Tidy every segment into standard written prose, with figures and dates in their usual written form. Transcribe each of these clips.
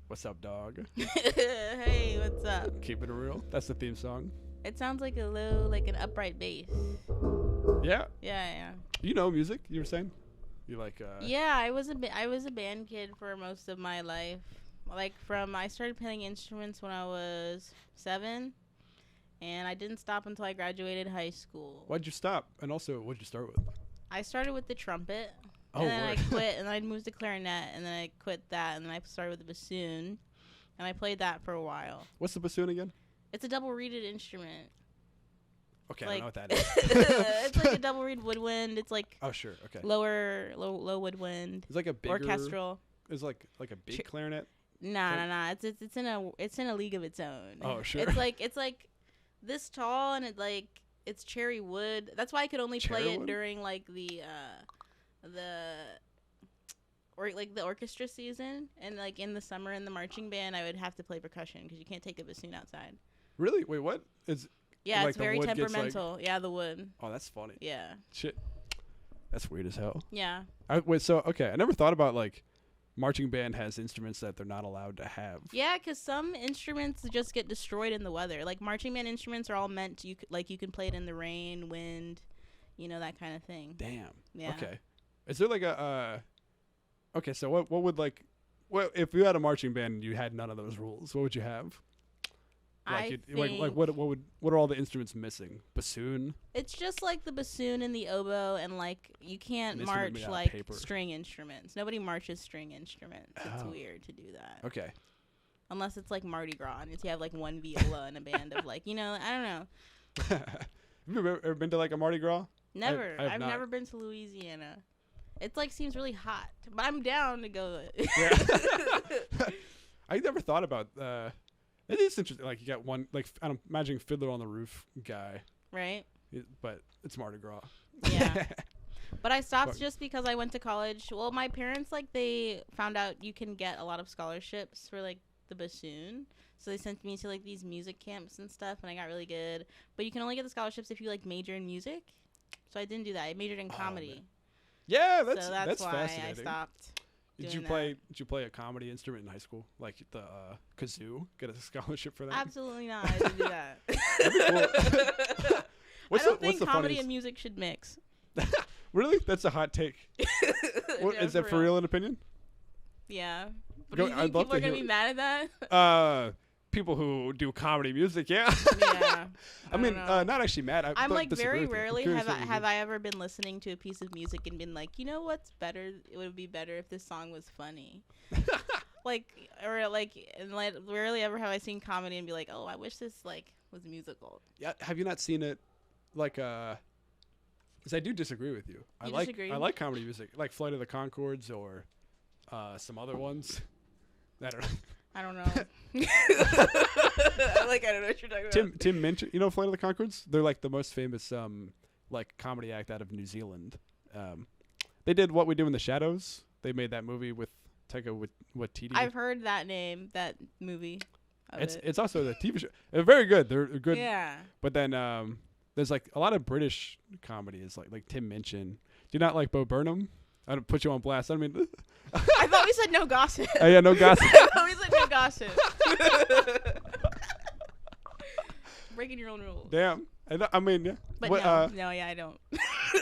What's up, dog? Hey, what's up? Keeping it real. That's the theme song. It sounds like an upright bass. Yeah. Yeah. You know music, you were saying? You like, Yeah, I was a band kid for most of my life. I started playing instruments when I was 7, and I didn't stop until I graduated high school. Why'd you stop? And also, what'd you start with? I started with the trumpet. Oh, and then word. I quit, and then I moved to clarinet, and then I quit that, and then I started with the bassoon, and I played that for a while. What's the bassoon again? It's a double-reeded instrument. Okay, Like, I don't know what that is. It's like a double-reed woodwind. It's like Oh, sure. Okay. low woodwind. It's like a bigger Orchestral. It's like a big clarinet. Nah. It's in a league of its own. Oh, sure. It's like this tall, and it's cherry wood. That's why I could only play it Cherrywood? during the orchestra season, and like in the summer in the marching band I would have to play percussion because you can't take the bassoon outside. Really? Wait, what? Yeah, Like it's the very wood gets, like- temperamental. Yeah, the wood. Oh, that's funny. Yeah. Shit. That's weird as hell. Yeah. Okay, I never thought about like marching band has instruments that they're not allowed to have. Yeah, because some instruments just get destroyed in the weather. Like marching band instruments are all meant you can play it in the rain, wind, that kind of thing. Damn. Yeah. Okay. Is there like a okay, so what would like if you had a marching band and you had none of those rules, what would you have? Like what are all the instruments missing? Bassoon? It's just like the bassoon and the oboe, and like you can't An instrument march made out of like paper. string instruments. Nobody marches string instruments. It's Oh. weird to do that. Okay. Unless it's like Mardi Gras and you have like one viola and a band of I don't know. Have you ever been to like a Mardi Gras? Never. I have I've not. never been to Louisiana. It's like seems really hot, but I'm down to go. Yeah. I never thought about it is interesting. Like you got one like I'm imagining Fiddler on the Roof guy, Right? but it's Mardi Gras. Yeah. But I stopped But- just because I went to college. Well, my parents they found out you can get a lot of scholarships for like the bassoon. So they sent me to like these music camps and stuff, and I got really good. But you can only get the scholarships if you like major in music. So I didn't do that. I majored in comedy. man. Yeah, So that's why fascinating. I stopped. Did doing you play a comedy instrument in high school, like the kazoo? Get a scholarship for that? Absolutely not. I didn't do that. What's I the- don't what's think the comedy funniest- and music should mix. Really? That's a hot take. No, Is that for real an opinion? Yeah. But Go- do you I'd think love people are to going to hear be mad at that? People who do comedy music, yeah. Yeah. I mean, don't know. not actually mad. I'm like disagree very with you. I'm rarely curious have what you have think. I ever been listening to a piece of music and been like, you know what's better? It would be better if this song was funny. Rarely ever have I seen comedy and be like, oh, I wish this was musical. Yeah, have you not seen it? Like, because I do disagree with you. You I disagree? like comedy music, like Flight of the Conchords or some other ones that are. I don't know. I don't know what you're talking about. Tim Minchin, you know Flight of the Conchords? They're like the most famous like comedy act out of New Zealand. They did What We Do in the Shadows. They made that movie with Taika Waititi. I've heard that movie. It's also the TV show. They're very good. They're good. Yeah. But then there's like a lot of British comedy is like Tim Minchin. Do you not like Bo Burnham? I don't put you on blast. I mean, I thought we said no gossip. oh yeah, no gossip. I thought we said no gossip. Breaking your own rules. Damn. I mean, yeah. But What, I don't.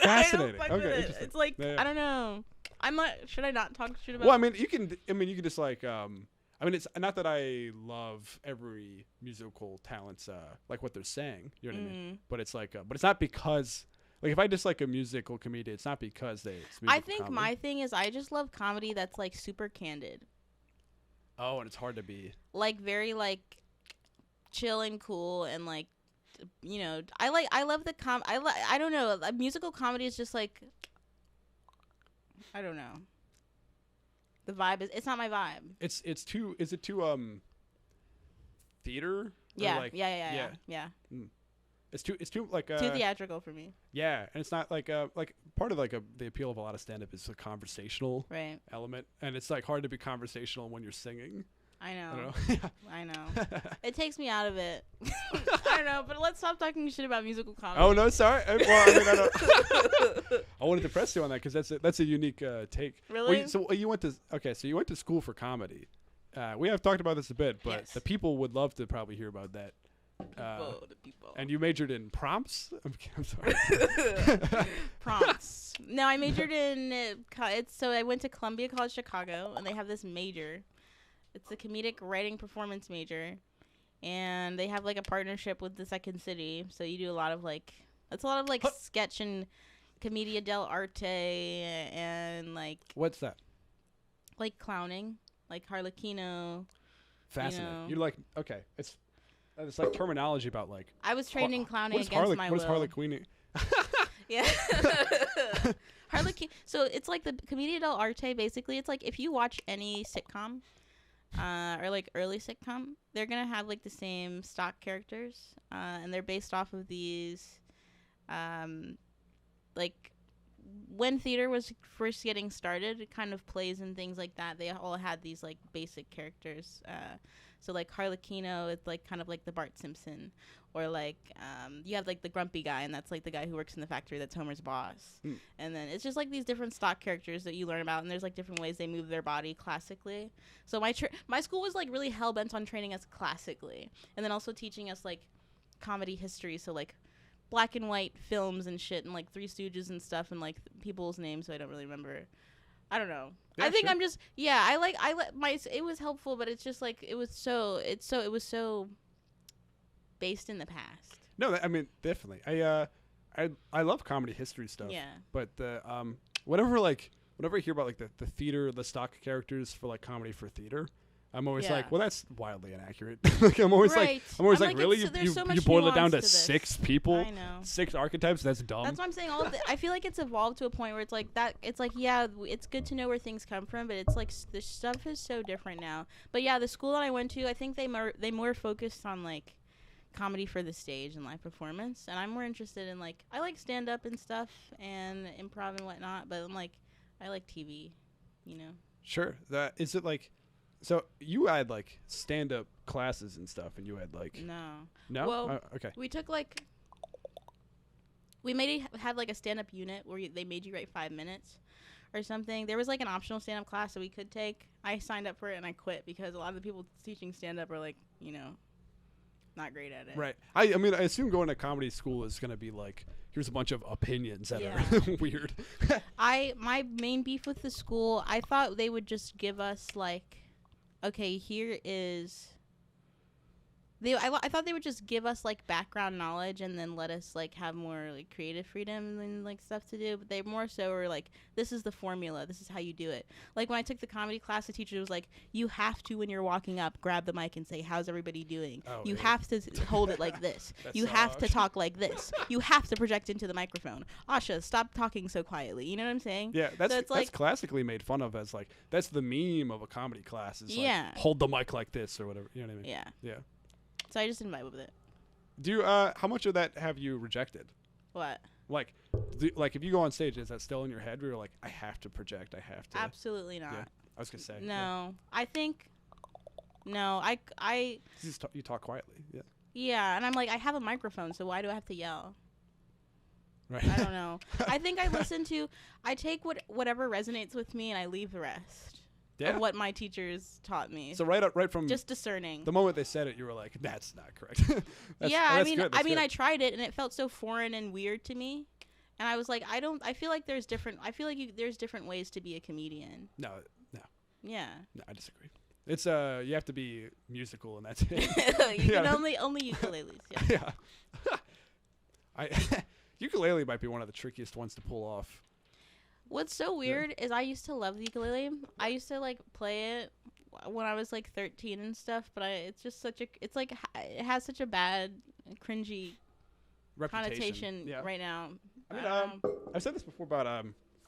Fascinating. I don't fuck with Okay, it. interesting. It's like Yeah. I don't know. I'm not. Should I not talk shit about? Well, I mean, you can just like it's not that I love every musical talent's like what they're saying, you know what I mean? But it's like but it's not because like if I dislike a musical comedian, it's not because it's musical I think comedy. my thing is I just love comedy that's like super candid, Oh, and it's hard to be. like very like chill and cool, and like I love the I don't know, musical comedy is just like I don't know. The vibe it's not my vibe. Is it too theater? Or Yeah, like, yeah. It's too like Too theatrical for me, yeah, and it's not like part of like the appeal of a lot of stand up is the conversational right? element, and it's like hard to be conversational when you're singing. I know. I don't know. I know. It takes me out of it. I don't know, but let's stop talking shit about musical comedy. Oh no, sorry. Well, I mean, I don't. I wanted to press you on that because that's a unique take. Really? So you went to school for comedy. we have talked about this a bit, but Yes. the people would love to probably hear about that. The people. And you majored in prompts? I'm sorry. Prompts. No, I majored in so I went to Columbia College Chicago, and they have this major. It's a comedic writing performance major, and they have like a partnership with the Second City. So you do a lot of like sketch and commedia dell'arte and like What's that? like clowning, like harlequino. Fascinating. know. You're like, okay, it's like terminology about like. I was trained in clowning What is against my What is will. harlequining? Yeah. Harlequin. So it's like the commedia dell'arte. Basically, it's like if you watch any sitcom, or like early sitcom, they're gonna have like the same stock characters, and they're based off of these, like when theater was first getting started, it kind of plays and things like that. They all had these like basic characters. So like Harlequino, it's like kind of like the Bart Simpson, or like you have like the grumpy guy, and that's like the guy who works in the factory that's Homer's boss. And then it's just like these different stock characters that you learn about, and there's like different ways they move their body classically. So my school was like really hell bent on training us classically, and then also teaching us like comedy history. So like black and white films and shit, and like Three Stooges and stuff, and like people's names so I don't really remember. I don't know. Yeah, I think sure. I'm just I let my it was helpful, but it's just like it was so based in the past. No, I mean definitely. I love comedy history stuff. Yeah. But the whenever I hear about like the theater, the stock characters for like comedy for theater, I'm always Yeah. like, well, that's wildly inaccurate. Like I'm always Right. like, really? There's so much you boil it down nuance to to this. 6 people, I know. 6 archetypes? That's dumb. That's what I'm saying. I feel like it's evolved to a point where it's like that. It's like, yeah, it's good to know where things come from, but it's like the stuff is so different now. But yeah, the school that I went to, I think they more focused on like comedy for the stage and live performance, and I'm more interested in like I like stand up and stuff and improv and whatnot, but I'm like I like TV, you know. Sure. Is it like, so you had like stand-up classes and stuff, and you had like No. Well, okay. we took like had like a stand-up unit where they made you write 5 minutes or something. There was like an optional stand-up class that we could take. I signed up for it and I quit because a lot of the people teaching stand-up are like, you know, not great at it. Right. I mean, I assume going to comedy school is going to be like, here's a bunch of opinions that Yeah. are weird. My main beef with the school, I thought they would just give us like, okay, here is. I thought they would just give us like background knowledge and then let us like have more like creative freedom and like stuff to do. But they more so were like, this is the formula. This is how you do it. Like when I took the comedy class, the teacher was like, you have to, when you're walking up, grab the mic and say, how's everybody doing? Oh, you yeah. have to hold it like this. That You have to sucks. talk like this. You have to project into the microphone. Asha, stop talking so quietly. You know what I'm saying? Yeah, that's So it's like- classically made fun of as like, that's the meme of a comedy class is Yeah. like, hold the mic like this or whatever. You know what I mean? Yeah. Yeah. So I just didn't vibe with it. Do you, how much of that have you rejected? What? Like, like if you go on stage, is that still in your head where you're like, I have to project, I have to? Absolutely not. Yeah. I was going to say. No. I think. No. I. You talk quietly. Yeah. Yeah, and I'm like, I have a microphone, so why do I have to yell? Right. I don't know. I think I take whatever resonates with me, and I leave the rest Yeah. of what my teachers taught me. So right from Just discerning. the moment they said it, you were like, that's not correct. Yeah, I mean, good, that's good. I tried it, and it felt so foreign and weird to me. And I was like, I feel like there's different ways to be a comedian. No, Yeah. I disagree. It's you have to be musical, and that's it. You Yeah. can only ukuleles. Yeah. Yeah. Ukulele might be one of the trickiest ones to pull off. What's so weird is I used to love the ukulele. I used to like play it when I was like 13 and stuff, but it has such a bad, cringy connotation Yeah. right now. I mean, I've said this before about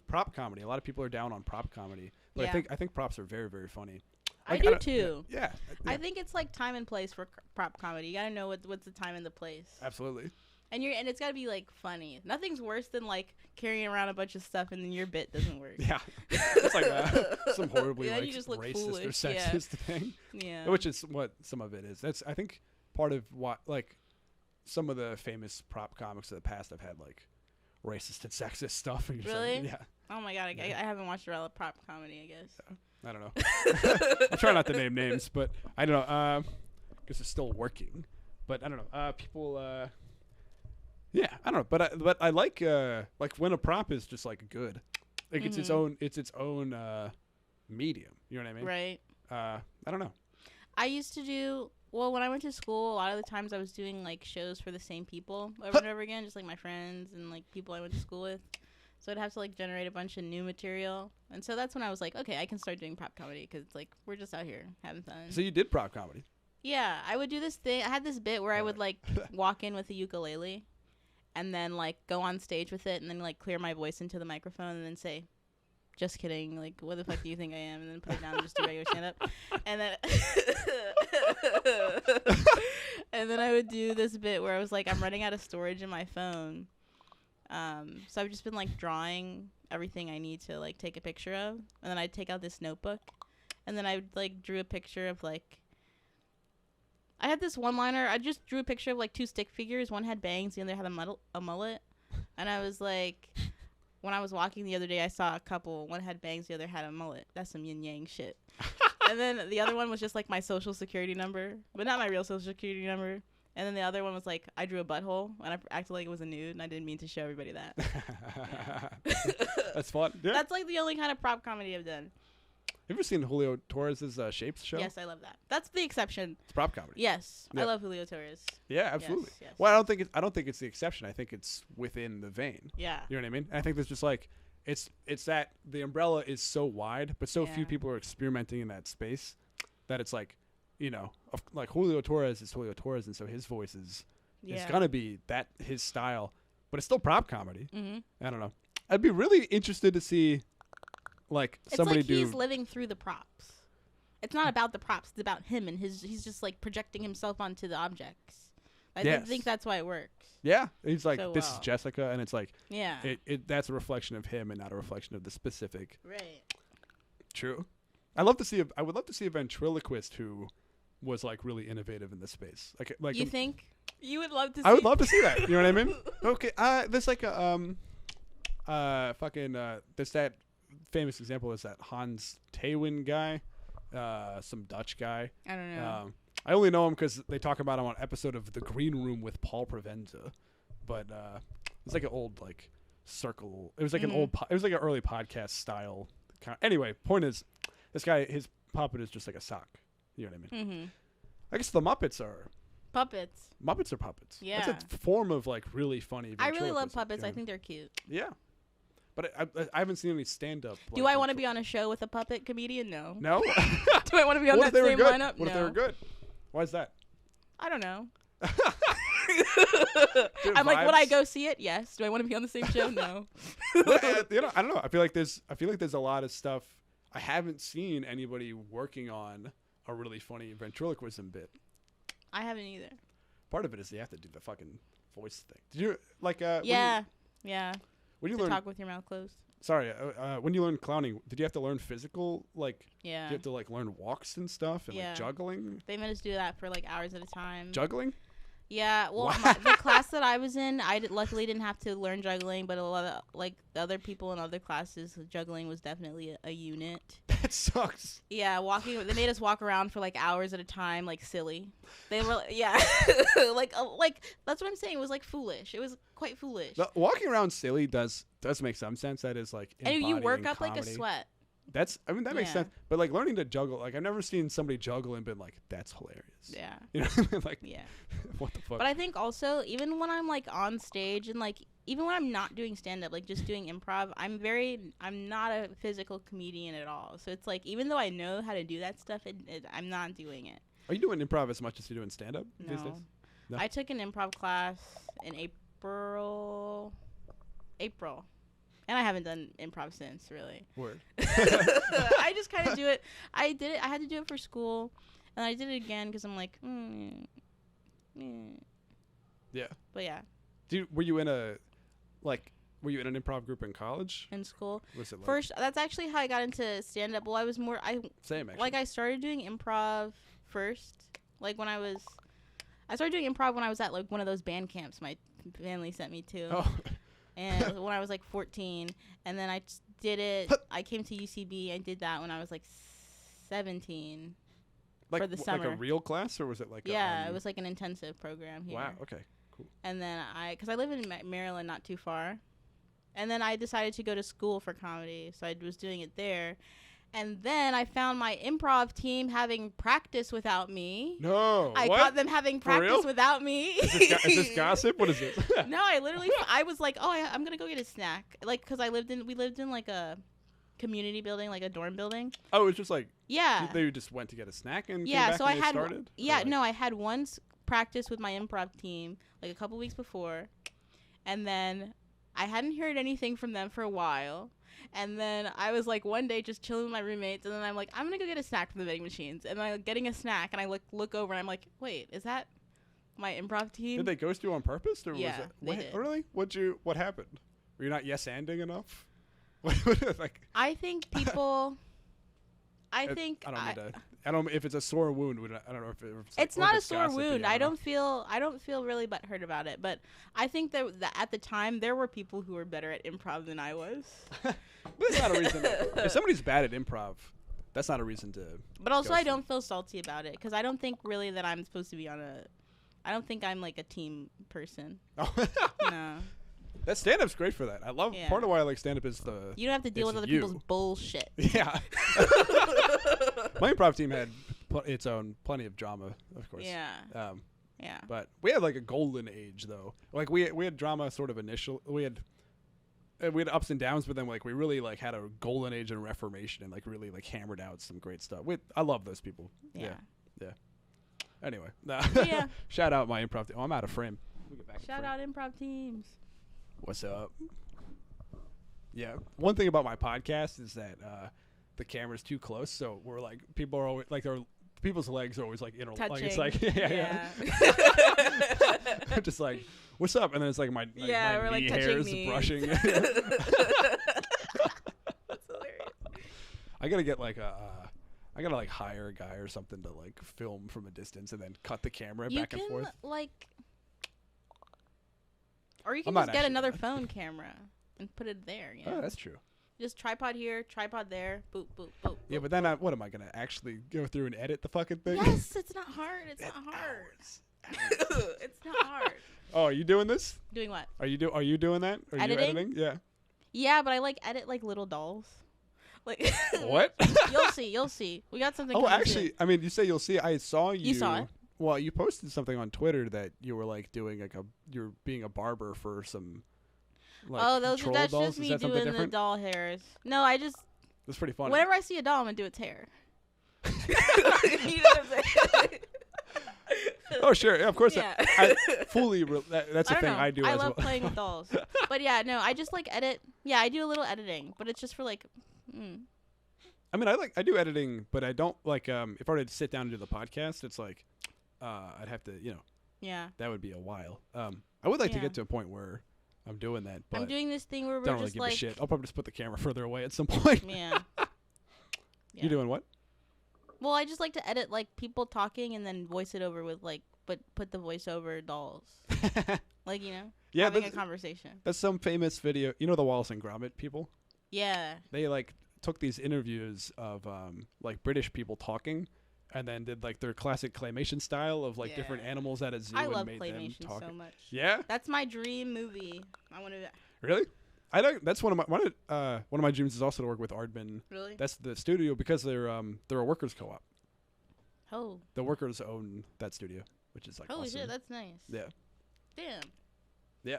prop comedy. A lot of people are down on prop comedy, but Yeah. I think props are very, very funny. I Like, do don't- too. Yeah. I think it's like time and place for prop comedy. You gotta know what's the time and the place. Absolutely. And it's gotta be like funny. Nothing's worse than like carrying around a bunch of stuff and then your bit doesn't work. Yeah. It's like some horribly Yeah, like you just look racist foolish, or yeah. sexist thing. Yeah. Which is what some of it is. That's I think part of what like some of the famous prop comics of the past have had like racist and sexist stuff. And you're just like, Really? yeah. Oh my god, I Yeah. haven't watched a lot of prop comedy, I guess. I don't know. I'm trying not to name names, but I don't know. Because it's still working. But I don't know. People. Yeah, I don't know. But I like when a prop is just like good, like it's its own medium. You know what I mean? Right. I don't know. I used to do when I went to school. A lot of the times I was doing like shows for the same people over and over again, just like my friends and like people I went to school with. So I'd have to like generate a bunch of new material, and so that's when I was like, okay, I can start doing prop comedy because it's like we're just out here having fun. So you did prop comedy? Yeah, I would do this thing. I had this bit where I would like walk in with a ukulele, and then like go on stage with it, and then like clear my voice into the microphone, and then say, "Just kidding. Like, what the fuck do you think I am?" And then put it down and just do regular stand up, and then and then I would do this bit where I was like, I'm running out of storage in my phone. So I've just been like drawing everything I need to like take a picture of, and then I'd take out this notebook, and then I like drew a picture of like. I had this one-liner. I just drew a picture of like two stick figures. One had bangs, the other had a mullet, and I was like, when I was walking the other day, I saw a couple. One had bangs, the other had a mullet. That's some yin yang shit. And then the other one was just like my social security number, but not my real social security number. And then the other one was like, I drew a butthole, and I acted like it was a nude, and I didn't mean to show everybody that. That's fun. Yeah. That's like the only kind of prop comedy I've done. Have you ever seen Julio Torres' Shapes show? Yes, I love that. That's the exception. It's prop comedy. Yes, Yeah. I love Julio Torres. Yeah, absolutely. Yes. Well, I don't think it's the exception. I think it's within the vein. Yeah. You know what I mean? And I think there's just like it's that the umbrella is so wide, but so few people are experimenting in that space that it's like, you know, like Julio Torres is Julio Torres, and so his voice is gonna be that his style, but it's still prop comedy. Mm-hmm. I don't know. I'd be really interested to see like somebody do. He's living through the props. It's not about the props. It's about him and he's just like projecting himself onto the objects. I think that's why it works. Yeah, he's like, so this is Jessica, and it's like, yeah, that's a reflection of him and not a reflection of the specific. Right. True. I would love to see a ventriloquist who was like really innovative in this space. Like you think you would love to? I would love to see that. You know what I mean? Okay. There's like a there's that famous example is that Hans Tewin guy, some Dutch guy. I don't know. I only know him because they talk about him on an episode of The Green Room with Paul Provenza, but it's like an old like circle. It was like an old. It was like an early podcast style. Anyway, point is, this guy, his puppet is just like a sock. You know what I mean? Mm-hmm. I guess the Muppets are puppets. Muppets are puppets. Yeah, it's a form of like really funny. I really love puppets. I think they're cute. Yeah. But I haven't seen any stand-up. Do I want to be on a show with a puppet comedian? No. No? Do I want to be on that same lineup? What if they were good? Why is that? I don't know. I'm like, would I go see it? Yes. Do I want to be on the same show? No. I don't know. I feel like there's a lot of stuff. I haven't seen anybody working on a really funny ventriloquism bit. I haven't either. Part of it is you have to do the fucking voice thing. Did you like? Yeah. When you learn talk with your mouth closed. Sorry, when you learned clowning, did you have to learn physical, like? Yeah. Did you have to like learn walks and stuff and like juggling? They made us do that for like hours at a time. Juggling? Yeah. Well, the class that I was in, luckily didn't have to learn juggling, but a lot of like the other people in other classes, juggling was definitely a unit. That sucks. Yeah, they made us walk around for like hours at a time, like silly. They were like that's what I'm saying. It was like foolish. It was quite foolish. Walking around silly does make some sense. That is like and you work up comedy. like a sweat. That makes sense. But like learning to juggle, like I've never seen somebody juggle and been like, that's hilarious. Yeah. You know what I mean? Like, yeah. What the fuck? But I think also, even when I'm like on stage and like, even when I'm not doing stand up, like just doing improv, I'm not a physical comedian at all. So it's like, even though I know how to do that stuff, I'm not doing it. Are you doing improv as much as you're doing stand up these days? No. I took an improv class in April. And I haven't done improv since, really. Word. I just kind of do it. I had to do it for school, and I did it again because I'm like, Yeah. But yeah. Were you in an improv group in college? In school. What's it like? First, that's actually how I got into stand-up. Well, Same, actually. Like, I started doing improv first. Like, I started doing improv when I was at, like, one of those band camps my family sent me to. Oh. And when I was like 14, and then I did it. I came to UCB. I did that when I was like 17 Like for the like summer. a real class, or was it like? It was like an intensive program here. Wow. Okay. Cool. And then because I live in Maryland, not too far, and then I decided to go to school for comedy, so I was doing it there. And then I found my improv team having practice without me. No, I what? caught them having For real? practice without me. Is this gossip? What is this? No, I was like, oh, I'm gonna go get a snack, like, cause we lived in like a community building, like a dorm building. Oh, it's just like they just went to get a snack and came yeah. back So and I they had started? no, I had one practice with my improv team like a couple weeks before, and then I hadn't heard anything from them for a while. And then I was like one day just chilling with my roommates, and then I'm like, I'm gonna go get a snack from the vending machines, and I'm getting a snack, and I look over, and I'm like, wait, is that my improv team? Did they ghost you on purpose, or Yeah, was it? they did. Really? What happened? Were you not yes-anding enough? Like, I think people. I don't. If it's a sore wound, I don't know if it's not a sore wound. I don't feel really butthurt about it, but I think that at the time there were people who were better at improv than I was. But that's not a reason. If somebody's bad at improv, that's not a reason to. But also, I don't feel salty about it because I don't think really that I'm supposed to be I don't think I'm like a team person. Oh. No. That stand-up's great for that. I love part of why I like stand-up is you don't have to deal with other people's bullshit. Yeah. My improv team had its own plenty of drama, of course. Yeah. Yeah. But we had like a golden age though. Like we had drama sort of we had ups and downs, but then like we really like had a golden age and reformation and like really like hammered out some great stuff. I love those people. Yeah. Anyway. Yeah. Shout out my improv team. Oh, I'm out of frame. Shout out improv teams. What's up? Yeah. One thing about my podcast is that the camera's too close, so we're like people are always like people's legs are always like touching. Like it's like yeah. I'm just like, what's up? And then it's like my we're knee like hairs touching brushing. That's hilarious. I gotta get like I gotta like hire a guy or something to like film from a distance and then cut the camera back and forth. Or you can just get another phone camera and put it there. You know? Oh, that's true. Just tripod here, tripod there, boop, boop, boop. Yeah, but then what am I gonna actually go through and edit the fucking thing? Yes, it's not hard. It's not hard. It's not hard. Oh, are you doing this? Doing what? Are you doing that? Are you editing? Yeah. Yeah, but I like edit like little dolls. Like what? You'll see. We got something. Oh, actually, soon. I mean, you say you'll see. I saw you. You saw it. Well, you posted something on Twitter that you were like doing like you're being a barber for some. Like, that's dolls. just me doing the doll hairs. No, That's pretty funny. Whenever I see a doll, I'm gonna do its hair. You know what I'm saying? Oh sure, yeah, of course. Yeah. I fully. That's a thing I do. I as love well. playing with dolls, but yeah, no, I just like edit. Yeah, I do a little editing, but it's just for like. I mean, I do editing, but I don't like. If I were to sit down and do the podcast, it's like, I'd have to, Yeah. That would be a while. I would like to get to a point where I'm doing that, but I'm doing this thing where we're don't really just give like. a shit. I'll probably just put the camera further away at some point. Yeah. You doing what? Well, I just like to edit like people talking and then voice it over with like, but put the voice over dolls. Like, having a conversation. That's some famous video. You know the Wallace and Gromit people? Yeah. They like took these interviews of like British people talking and then did like their classic claymation style of like different animals at a zoo. I and love made claymation them talk. so much. Yeah? That's my dream movie. I want to. Really? I don't. That's one of my dreams is also to work with Aardman. Really? That's the studio because they're a workers co-op. Oh. The workers own that studio, which is like holy awesome. shit, that's nice. Yeah. Damn. Yeah.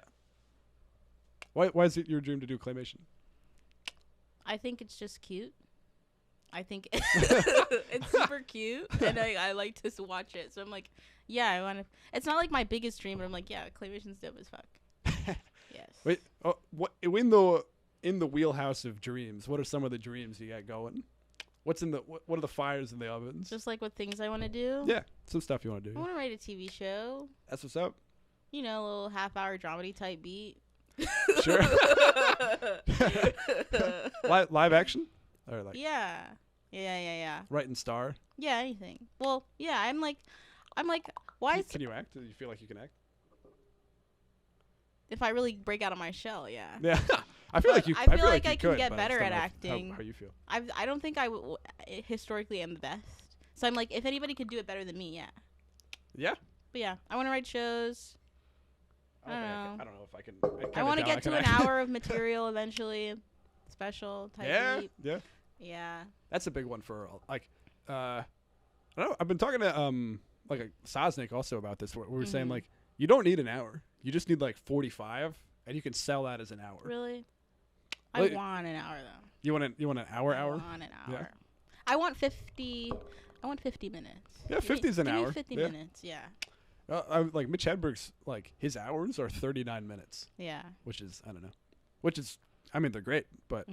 Why is it your dream to do claymation? I think it's just cute. I think it's super cute, and I like to watch it. So I'm like, yeah, I want to. It's not like my biggest dream, but I'm like, yeah, claymation's dope as fuck. Yes. Wait, what in the wheelhouse of dreams? What are some of the dreams you got going? What's in what are the fires in the ovens? Just like what things I want to do. Yeah, some stuff you want to do. I want to write a TV show. That's what's up. A little half-hour dramedy type beat. Sure. Live action? Or like Yeah. Writing star? Yeah, anything. Well, yeah, I'm like, why? Can you act? Do you feel like you can act? If I really break out of my shell, yeah. Yeah. I feel like you. I feel like you I can could, get but better just at don't know acting. how you feel. I don't think I historically am the best. So I'm like, if anybody could do it better than me, yeah. Yeah. But yeah, I want to write shows. I don't know. I don't know if I can. I want to get to an hour of material eventually. Special type. Beat. Yeah. Yeah. That's a big one for like. I don't know. I've been talking to like a Sosnick also about this. Where we were saying like you don't need an hour. You just need like 45, and you can sell that as an hour. Really? Well, I want an hour though. You want an hour? I want an hour. Yeah. I want 50. I want 50 minutes. Yeah, 50 is an hour. Give me 50 minutes. Yeah. Like Mitch Hedberg's, like his hours are 39 minutes. Yeah. Which is I mean they're great, but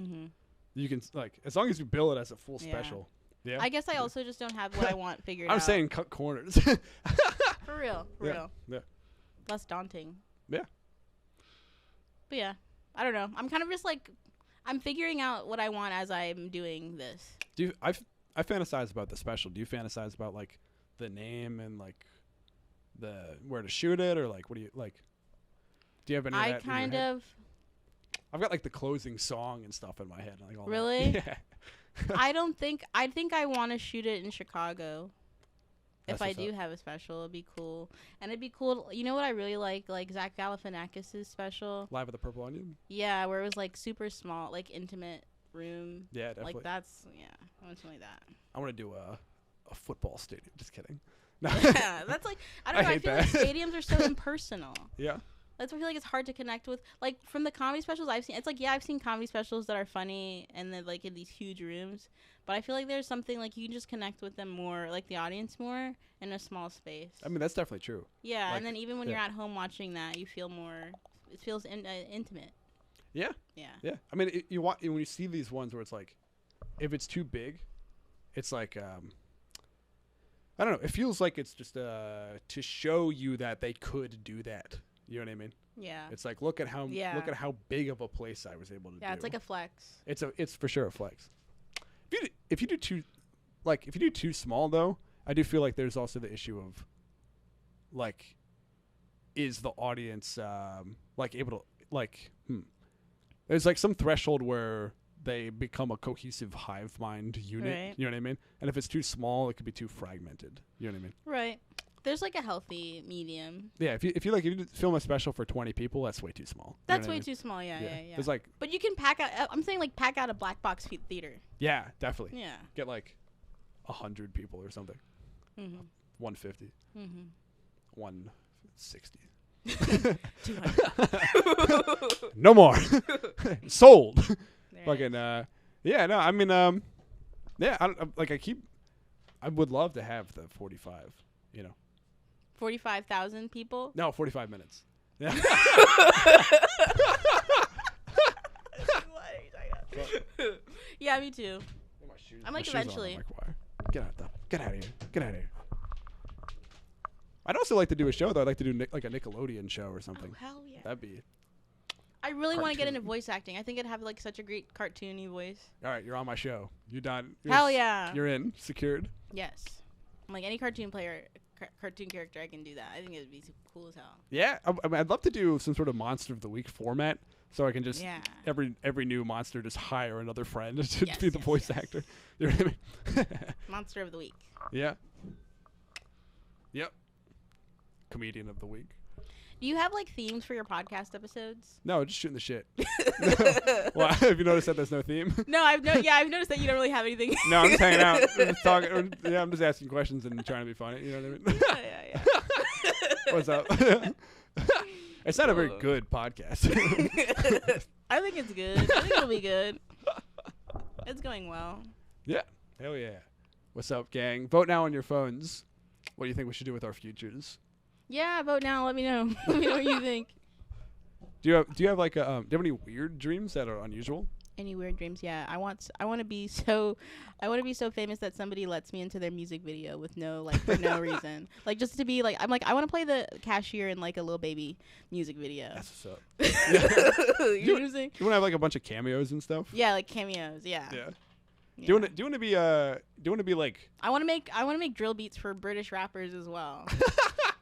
you can like as long as you bill it as a full special. Yeah. I guess I also just don't have what I want figured out. I'm saying cut corners. For real. Yeah. Less daunting. Yeah. But yeah, I don't know. I'm kind of just like I'm figuring out what I want as I'm doing this. I fantasize about the special. Do you fantasize about like the name and like the where to shoot it, or like what do you like? Do you have any? Of that in your head? I've got like the closing song and stuff in my head. Like all really? That. Yeah. I think I want to shoot it in Chicago. If I do have a special, it'd be cool. And it'd be cool. You know what I really like Zach Galifianakis' special? Live at the Purple Onion? Yeah, where it was like super small, like intimate room. Yeah, definitely. Like that's, I want something like that. I want to do a football stadium. Just kidding. No. Yeah, that's like, I don't know. I feel like stadiums are so impersonal. Yeah. That's why I feel like it's hard to connect with. Like, from the comedy specials I've seen, it's like, yeah, I've seen comedy specials that are funny and then, like, in these huge rooms. But I feel like there's something, like, you can just connect with them more, like, the audience more in a small space. I mean, that's definitely true. Yeah, like, and then even when you're at home watching that, you feel more, it feels intimate. Yeah. Yeah. Yeah. I mean, when you see these ones where it's like, if it's too big, it's like, I don't know. It feels like it's just to show you that they could do that. You know what I mean? Yeah. It's like look at how big of a place I was able to do. Yeah, it's like a flex. It's for sure a flex. If you do too small though, I do feel like there's also the issue of like, is the audience like able to like there's like some threshold where they become a cohesive hive mind unit. Right. You know what I mean? And if it's too small, it could be too fragmented. You know what I mean? Right. There's like a healthy medium. Yeah, if you film a special for 20 people, that's way too small. That's way too small. Yeah. There's like, but you can pack out. I'm saying like pack out a black box theater. Yeah, definitely. Yeah. Get like 100 people or something. 150. 160. 200. No more. Sold. There Fucking yeah. No, I mean yeah. I would love to have the 45. You know. 45,000 people? No, 45 minutes. Yeah. Yeah, me too. I'm like eventually. Get out of here. Get out of here. I'd also like to do a show though. I'd like to do like a Nickelodeon show or something. Oh, hell yeah. That'd be. I really want to get into voice acting. I think it'd have like such a great cartoony voice. All right, you're on my show. You done? Hell yeah. You're in. Secured. Yes. I'm like any cartoon character, I can do that. I think it'd be cool as hell. Yeah, I mean, I'd love to do some sort of Monster of the Week format, so I can just every new monster just hire another friend to be the voice actor. You know what I mean? Monster of the Week. Yeah. Yep. Comedian of the Week. Do you have like themes for your podcast episodes? No, just shooting the shit. Well, have you noticed that there's no theme? No, I've noticed that you don't really have anything. No, I'm just hanging out, just talking. Yeah, I'm just asking questions and trying to be funny. You know what I mean? Yeah. What's up? It's not a very good podcast. I think it's good. I think it'll be good. It's going well. Yeah. Hell yeah. What's up, gang? Vote now on your phones. What do you think we should do with our futures? Yeah, vote now. Let me know. Let me know what you think. Do you have like do you have any weird dreams that are unusual? Any weird dreams? Yeah, I want to be so famous that somebody lets me into their music video with for no reason. Like just to be like, I'm like, I want to play the cashier in like a Lil Baby music video. That's what's up. You want to have like a bunch of cameos and stuff? Yeah, like cameos. Yeah. Yeah. Do you want to be like? I want to make drill beats for British rappers as well.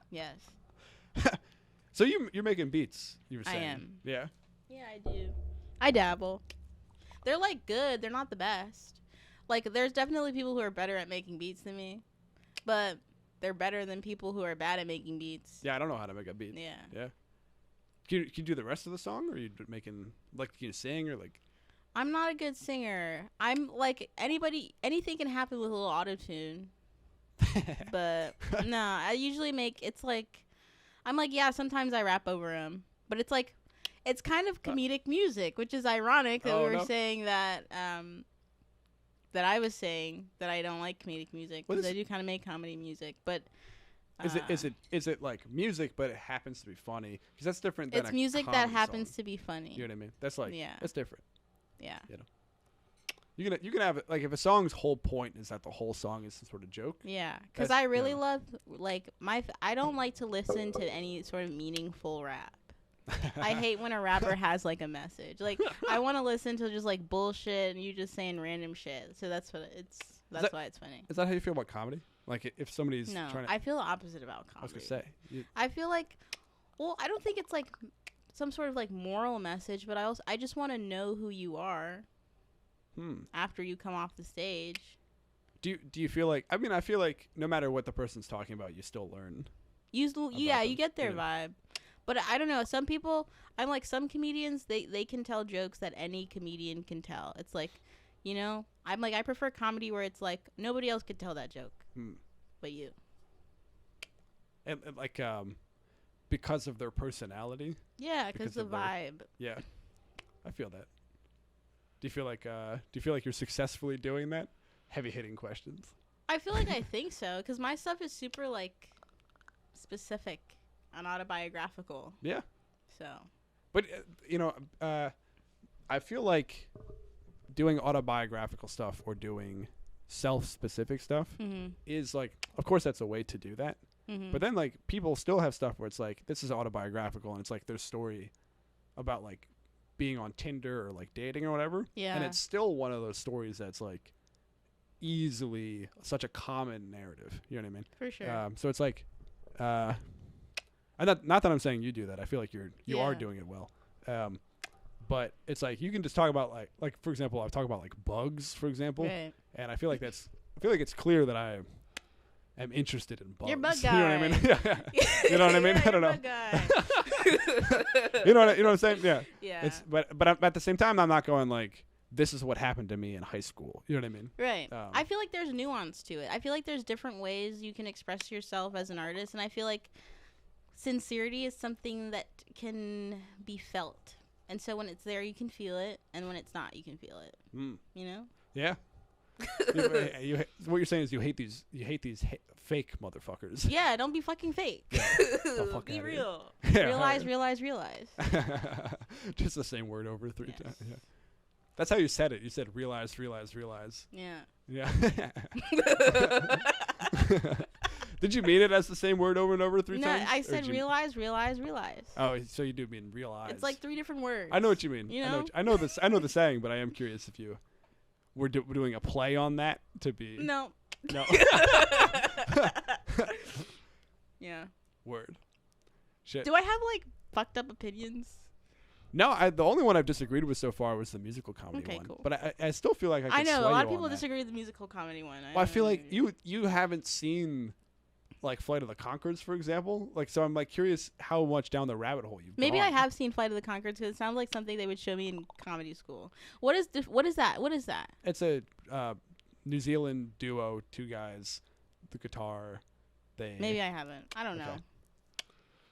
Yes. So you're making beats, you were saying. I am. Yeah. Yeah, I do. I dabble. They're like good. They're not the best. Like there's definitely people who are better at making beats than me, but they're better than people who are bad at making beats. Yeah, I don't know how to make a beat. Yeah. Yeah. Can you do the rest of the song, or are you making like can you sing or like? I'm not a good singer. I'm like anything can happen with a little auto tune. But no, I usually make it's like I'm like yeah. Sometimes I rap over them, but it's like it's kind of comedic music, which is ironic that we were saying that that I was saying that I don't like comedic music because I do kind of make comedy music, but. Is it like music, but it happens to be funny? Because that's different than it's music that happens song. to be funny. You know what I mean? That's like that's different. Yeah. You know, you can have like if a song's whole point is that the whole song is some sort of joke. Yeah, because I really love like I don't like to listen to any sort of meaningful rap. I hate when a rapper has like a message. Like I want to listen to just like bullshit and you just saying random shit. So that's what it's. That's why it's funny. Is that how you feel about comedy? Like if somebody's trying to... I feel the opposite about comedy. I was gonna say. I feel like, well, I don't think it's like some sort of like moral message, but I just want to know who you are. After you come off the stage. Do you feel like? I mean, I feel like no matter what the person's talking about, you still learn. You get their vibe. But I don't know. Some people, I'm like some comedians. They can tell jokes that any comedian can tell. It's like. You know, I'm like I prefer comedy where it's like nobody else could tell that joke, but you. And like because of their personality. Yeah, because the vibe. Yeah, I feel that. Do you feel like you're successfully doing that? Heavy hitting questions. I feel like I think so because my stuff is super like specific and autobiographical. Yeah. So. But I feel like. Doing autobiographical stuff or doing self-specific stuff is like, of course, that's a way to do that. But then like people still have stuff where it's like this is autobiographical and it's like their story about like being on Tinder or like dating or whatever. Yeah. And it's still one of those stories that's like easily such a common narrative. You know what I mean? For sure. So it's like, not that I'm saying you do that. I feel like you are doing it well. But it's like you can just talk about like for example, I've talked about like bugs, for example, right. And I feel like it's clear that I am interested in bugs. You're bug guy. You know what I mean? Yeah. You know what I mean? I don't know. Bug guy. you know what I'm saying? Yeah. Yeah. But at the same time, I'm not going like this is what happened to me in high school. You know what I mean? Right. I feel like there's nuance to it. I feel like there's different ways you can express yourself as an artist, and I feel like sincerity is something that can be felt. And so when it's there, you can feel it, and when it's not, you can feel it. You know? Yeah. What you're saying is you hate these fake motherfuckers. Yeah, don't be fucking fake. Yeah. Be real. Yeah, realize. Just the same word over 3 times. Yeah. That's how you said it. You said realize. Yeah. Yeah. Did you mean it as the same word over and over 3 times? No, I said realize. Oh, so you do mean realize. It's like 3 different words. I know what you mean. You know? I know this. I know the saying, but I am curious if you were doing a play on that to be. No. No. Yeah. Word. Shit. Do I have like fucked up opinions? No, the only one I've disagreed with so far was the musical comedy one. Cool. But I still feel like I know a lot of people on disagree with the musical comedy one. Well, I feel like you haven't seen like Flight of the Conchords, for example. Like, so I'm like curious how much down the rabbit hole you've Maybe gone. I have seen Flight of the Conchords because it sounds like something they would show me in comedy school. What is that? It's a New Zealand duo, 2 guys, the guitar. Maybe I haven't. I don't know.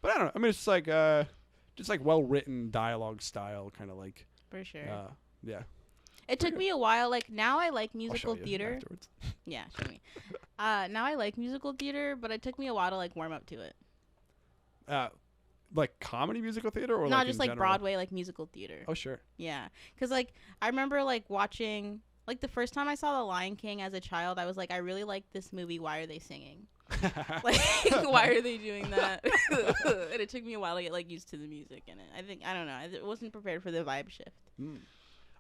But I don't know. I mean, it's just like well written dialogue style, kind of like. For sure. Yeah. It took me a while. Like now, I like musical I'll show you theater. afterwards. Yeah, show me. Now I like musical theater, but it took me a while to like warm up to it. Like comedy musical theater, or no, like just in like general? Broadway, like musical theater. Oh sure. Yeah, because like I remember like watching like the first time I saw The Lion King as a child, I was like, I really like this movie. Why are they singing? Like, why are they doing that? And it took me a while to get like used to the music in it. I don't know. I wasn't prepared for the vibe shift.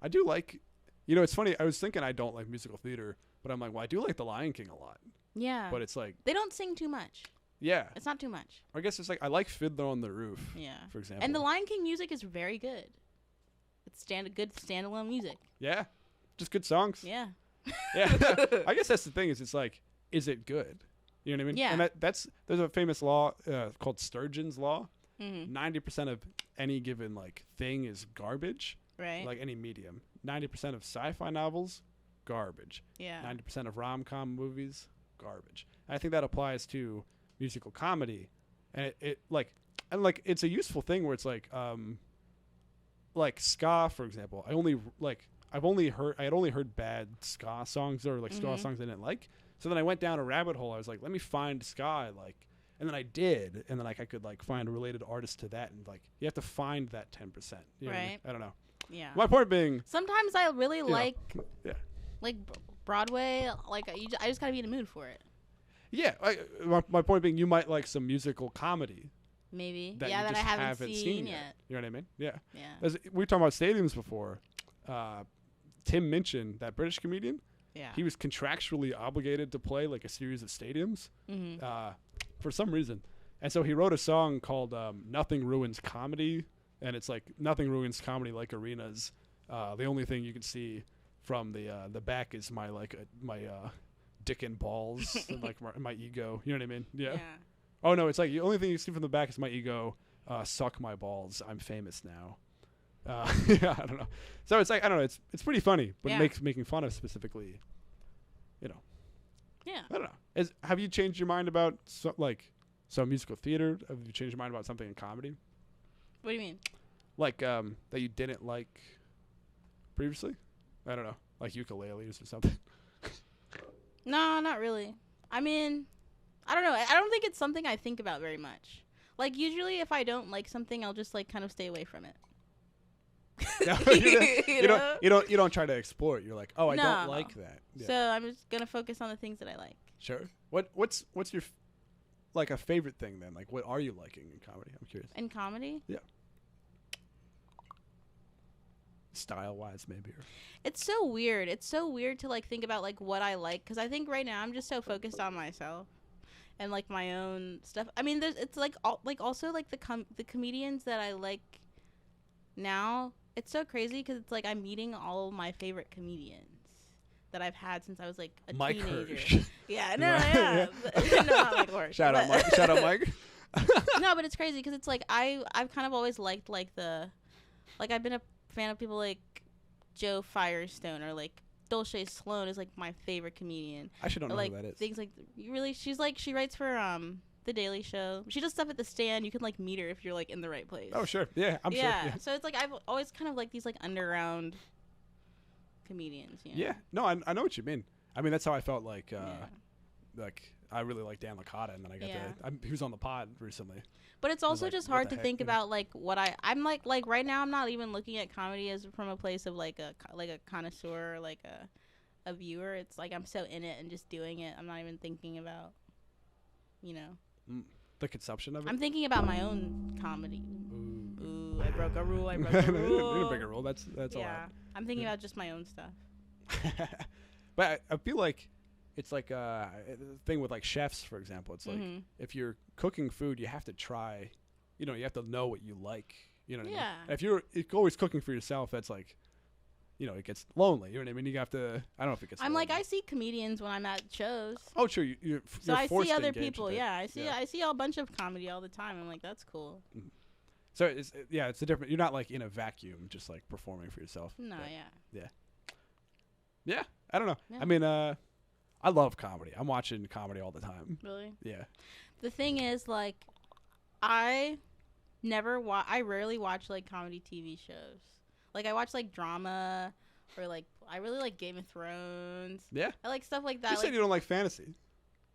I do like, it's funny. I was thinking I don't like musical theater, but I'm like, well, I do like The Lion King a lot. Yeah. But it's like they don't sing too much. Yeah. It's not too much. I guess it's like I like Fiddler on the Roof. Yeah. For example. And The Lion King music is very good. good standalone music. Yeah, just good songs. Yeah. Yeah. I guess that's the thing is is it good? You know what I mean? Yeah. And there's a famous law called Sturgeon's law. Mm-hmm. 90% of any given thing is garbage. Right. Like any medium. 90% of sci-fi novels, garbage. Yeah. 90% of rom-com movies, garbage. And I think that applies to musical comedy, and it's a useful thing where it's like ska, for example. I had only heard bad ska songs or ska songs I didn't like. So then I went down a rabbit hole. I was like, let me find ska I like. And then I did, and then I could find a related artist to that, and you have to find that 10%. You know what I mean? I don't know. Yeah. My point being, sometimes I really like yeah, Broadway. I just gotta be in the mood for it. Yeah. My point being, you might like some musical comedy. Maybe. That I haven't seen yet. You know what I mean? Yeah. Yeah. As we were talking about stadiums before. Tim Minchin, that British comedian. Yeah. He was contractually obligated to play a series of stadiums. Mm-hmm. For some reason. And so he wrote a song called Nothing Ruins Comedy. And it's nothing ruins comedy like arenas. The only thing you can see from the back is my dick and balls and my ego. You know what I mean? Yeah. Oh no, it's the only thing you see from the back is my ego. Suck my balls. I'm famous now. Yeah, I don't know. So it's I don't know. It's pretty funny, but it makes making fun of specifically. Yeah. I don't know. Have you changed your mind about some musical theater? Have you changed your mind about something in comedy? What do you mean? That you didn't like previously? I don't know. Like ukuleles or something. No, not really. I mean, I don't know. I don't think it's something I think about very much. Usually if I don't like something, I'll just kind of stay away from it. You don't try to explore it. You're like, oh, I don't like that. Yeah. So I'm just gonna focus on the things that I like. Sure. What's your a favorite thing then? What are you liking in comedy? I'm curious. In comedy? Yeah. Style wise, maybe. It's so weird. It's so weird to think about what I like, because I think right now I'm just so focused on myself and my own stuff. I mean, it's also the comedians that I like now. It's so crazy because it's I'm meeting all of my favorite comedians that I've had since I was a Mike teenager. Hirsch. Yeah, no, yeah. No, not Mike Hirsch. Shout out Mike. Shout out Mike. No, but it's crazy because it's I've kind of always liked I've been a fan of people like Joe Firestone or Dulce Sloan is my favorite comedian. I should don't know who that is. Things she writes for The Daily Show. She does stuff at the Stand. You can meet her if you're in the right place. Oh sure, yeah, I'm sure. Yeah, so it's I've always kind of these underground comedians. You know? Yeah, no, I know what you mean. I mean that's how I felt I really like Dan Licata, and then I got he was on the pod recently. But it's also just hard to think about what I'm like right now. I'm not even looking at comedy as from a place of a connoisseur or a viewer. It's I'm so in it and just doing it. I'm not even thinking about the consumption of it. I'm thinking about my own comedy. Ooh, I broke a rule. You didn't break a rule. That's a lot. I'm thinking about just my own stuff. But I feel like it's a thing with chefs, for example. It's if you're cooking food, you have to try, you have to know what you like. You know what I mean? And if you're always cooking for yourself, that's it gets lonely. You know what I mean? You have to. I don't know if it gets. I'm lonely. I see comedians when I'm at shows. Oh, sure. You're so I forced see to other engage people. with it. Yeah, I see a bunch of comedy all the time. I'm that's cool. Mm-hmm. So it's a different. You're not in a vacuum, just performing for yourself. No, yeah. I don't know. Yeah. I mean, I love comedy. I'm watching comedy all the time. Really? Yeah. The thing is, I rarely watch comedy TV shows. I watch drama, or I really like Game of Thrones. Yeah. I like stuff like that. You said you don't like fantasy.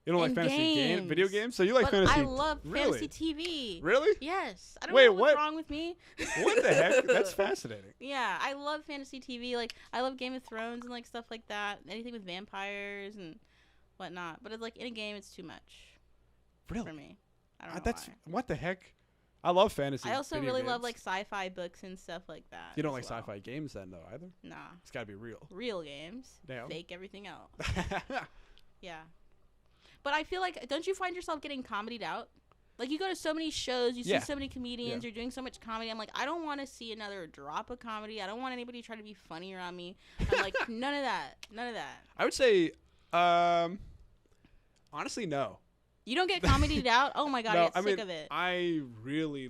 You don't like fantasy video games? So you like fantasy? I love fantasy TV. Really? Yes. I don't know what's what? wrong with me. What the heck? That's fascinating. Yeah, I love fantasy TV. I love Game of Thrones and stuff like that. Anything with vampires and whatnot. But it's in a game, it's too much. Really? For me. I don't know why. What the heck? I love fantasy. I also really games. love sci-fi books and stuff like that. You don't like sci-fi games then though either? Nah. It's got to be real. Real games. Damn. Fake everything else. Yeah. But I feel don't you find yourself getting comedied out? Like, you go to so many shows, you see Yeah. so many comedians, Yeah. you're doing so much comedy. I'm like, I don't want to see another drop of comedy. I don't want anybody trying to be funny around me. I'm like, none of that. None of that. I would say, honestly, no. You don't get comedied out? Oh my God, No, I get sick of it. I really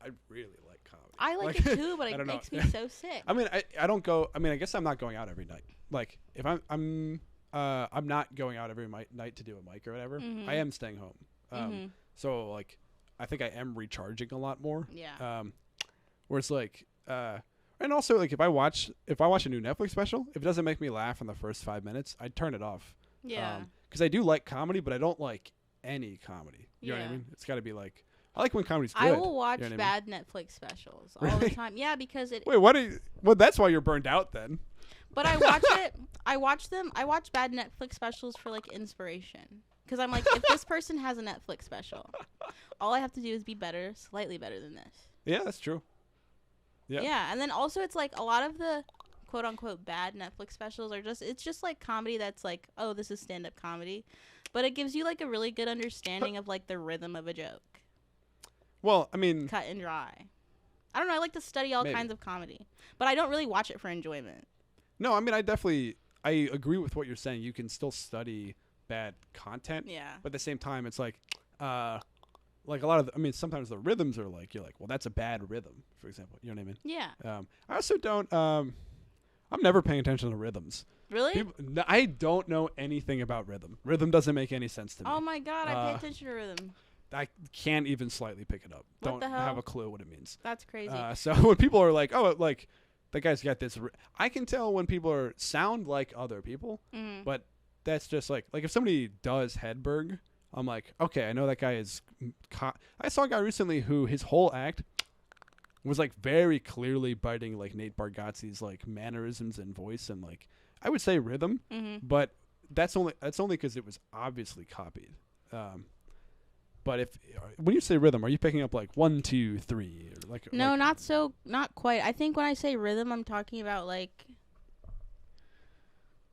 like comedy. I like it too, but I it don't know. makes me so sick. I mean, I don't go. I mean, I guess I'm not going out every night. Like, if I'm not going out every night to do a mic or whatever. Mhm. I am staying home. Mhm. So like, I think I am recharging a lot more. Yeah. Whereas like, and also like if I watch a new Netflix special, if it doesn't make me laugh in the first 5 minutes, I turn it off. Yeah. Because I do like comedy, but I don't like any comedy. You know what I Yeah. mean? It's got to be like, I like when comedy's good. I will watch you know what I mean? bad Netflix specials all the Really? time. Yeah, because it. Wait, what? Well, that's why you're burned out then. But I watch it. I watch them. I watch bad Netflix specials for like inspiration. Because I'm like, if this person has a Netflix special, all I have to do is be better, slightly better than this. Yeah, that's true. Yeah. Yeah, and then also it's like a lot of the quote unquote bad Netflix specials are it's just like comedy that's like, oh, this is stand-up comedy. But it gives you like a really good understanding of like the rhythm of a joke. Well, I mean, Cut and dry. I don't know, I like to study all Maybe. kinds of comedy. But I don't really watch it for enjoyment. no, I mean, I agree with what you're saying. You can still study bad content. Yeah. But at the same time, it's like a lot of, I mean, sometimes the rhythms are like, you're like, well, that's a bad rhythm, for example. You know what I mean? Yeah. I also don't, I'm never paying attention to rhythms. Really? I don't know anything about rhythm. Rhythm doesn't make any sense to me. Oh my God, I pay attention to rhythm. I can't even slightly pick it up. What Don't the hell? have a clue what it means. That's crazy. So when people are like, oh, like, that guy's got this, I can tell when people sound like other people, Mhm. but that's just like if somebody does Hedberg, I'm like, okay, I know that guy is. I saw a guy recently who his whole act was like very clearly biting like Nate Bargatze's like mannerisms and voice and like I would say rhythm, Mhm. but that's only because it was obviously copied. But when you say rhythm, are you picking up like 1, 2, 3, or like? No, like, not quite. I think when I say rhythm, I'm talking about like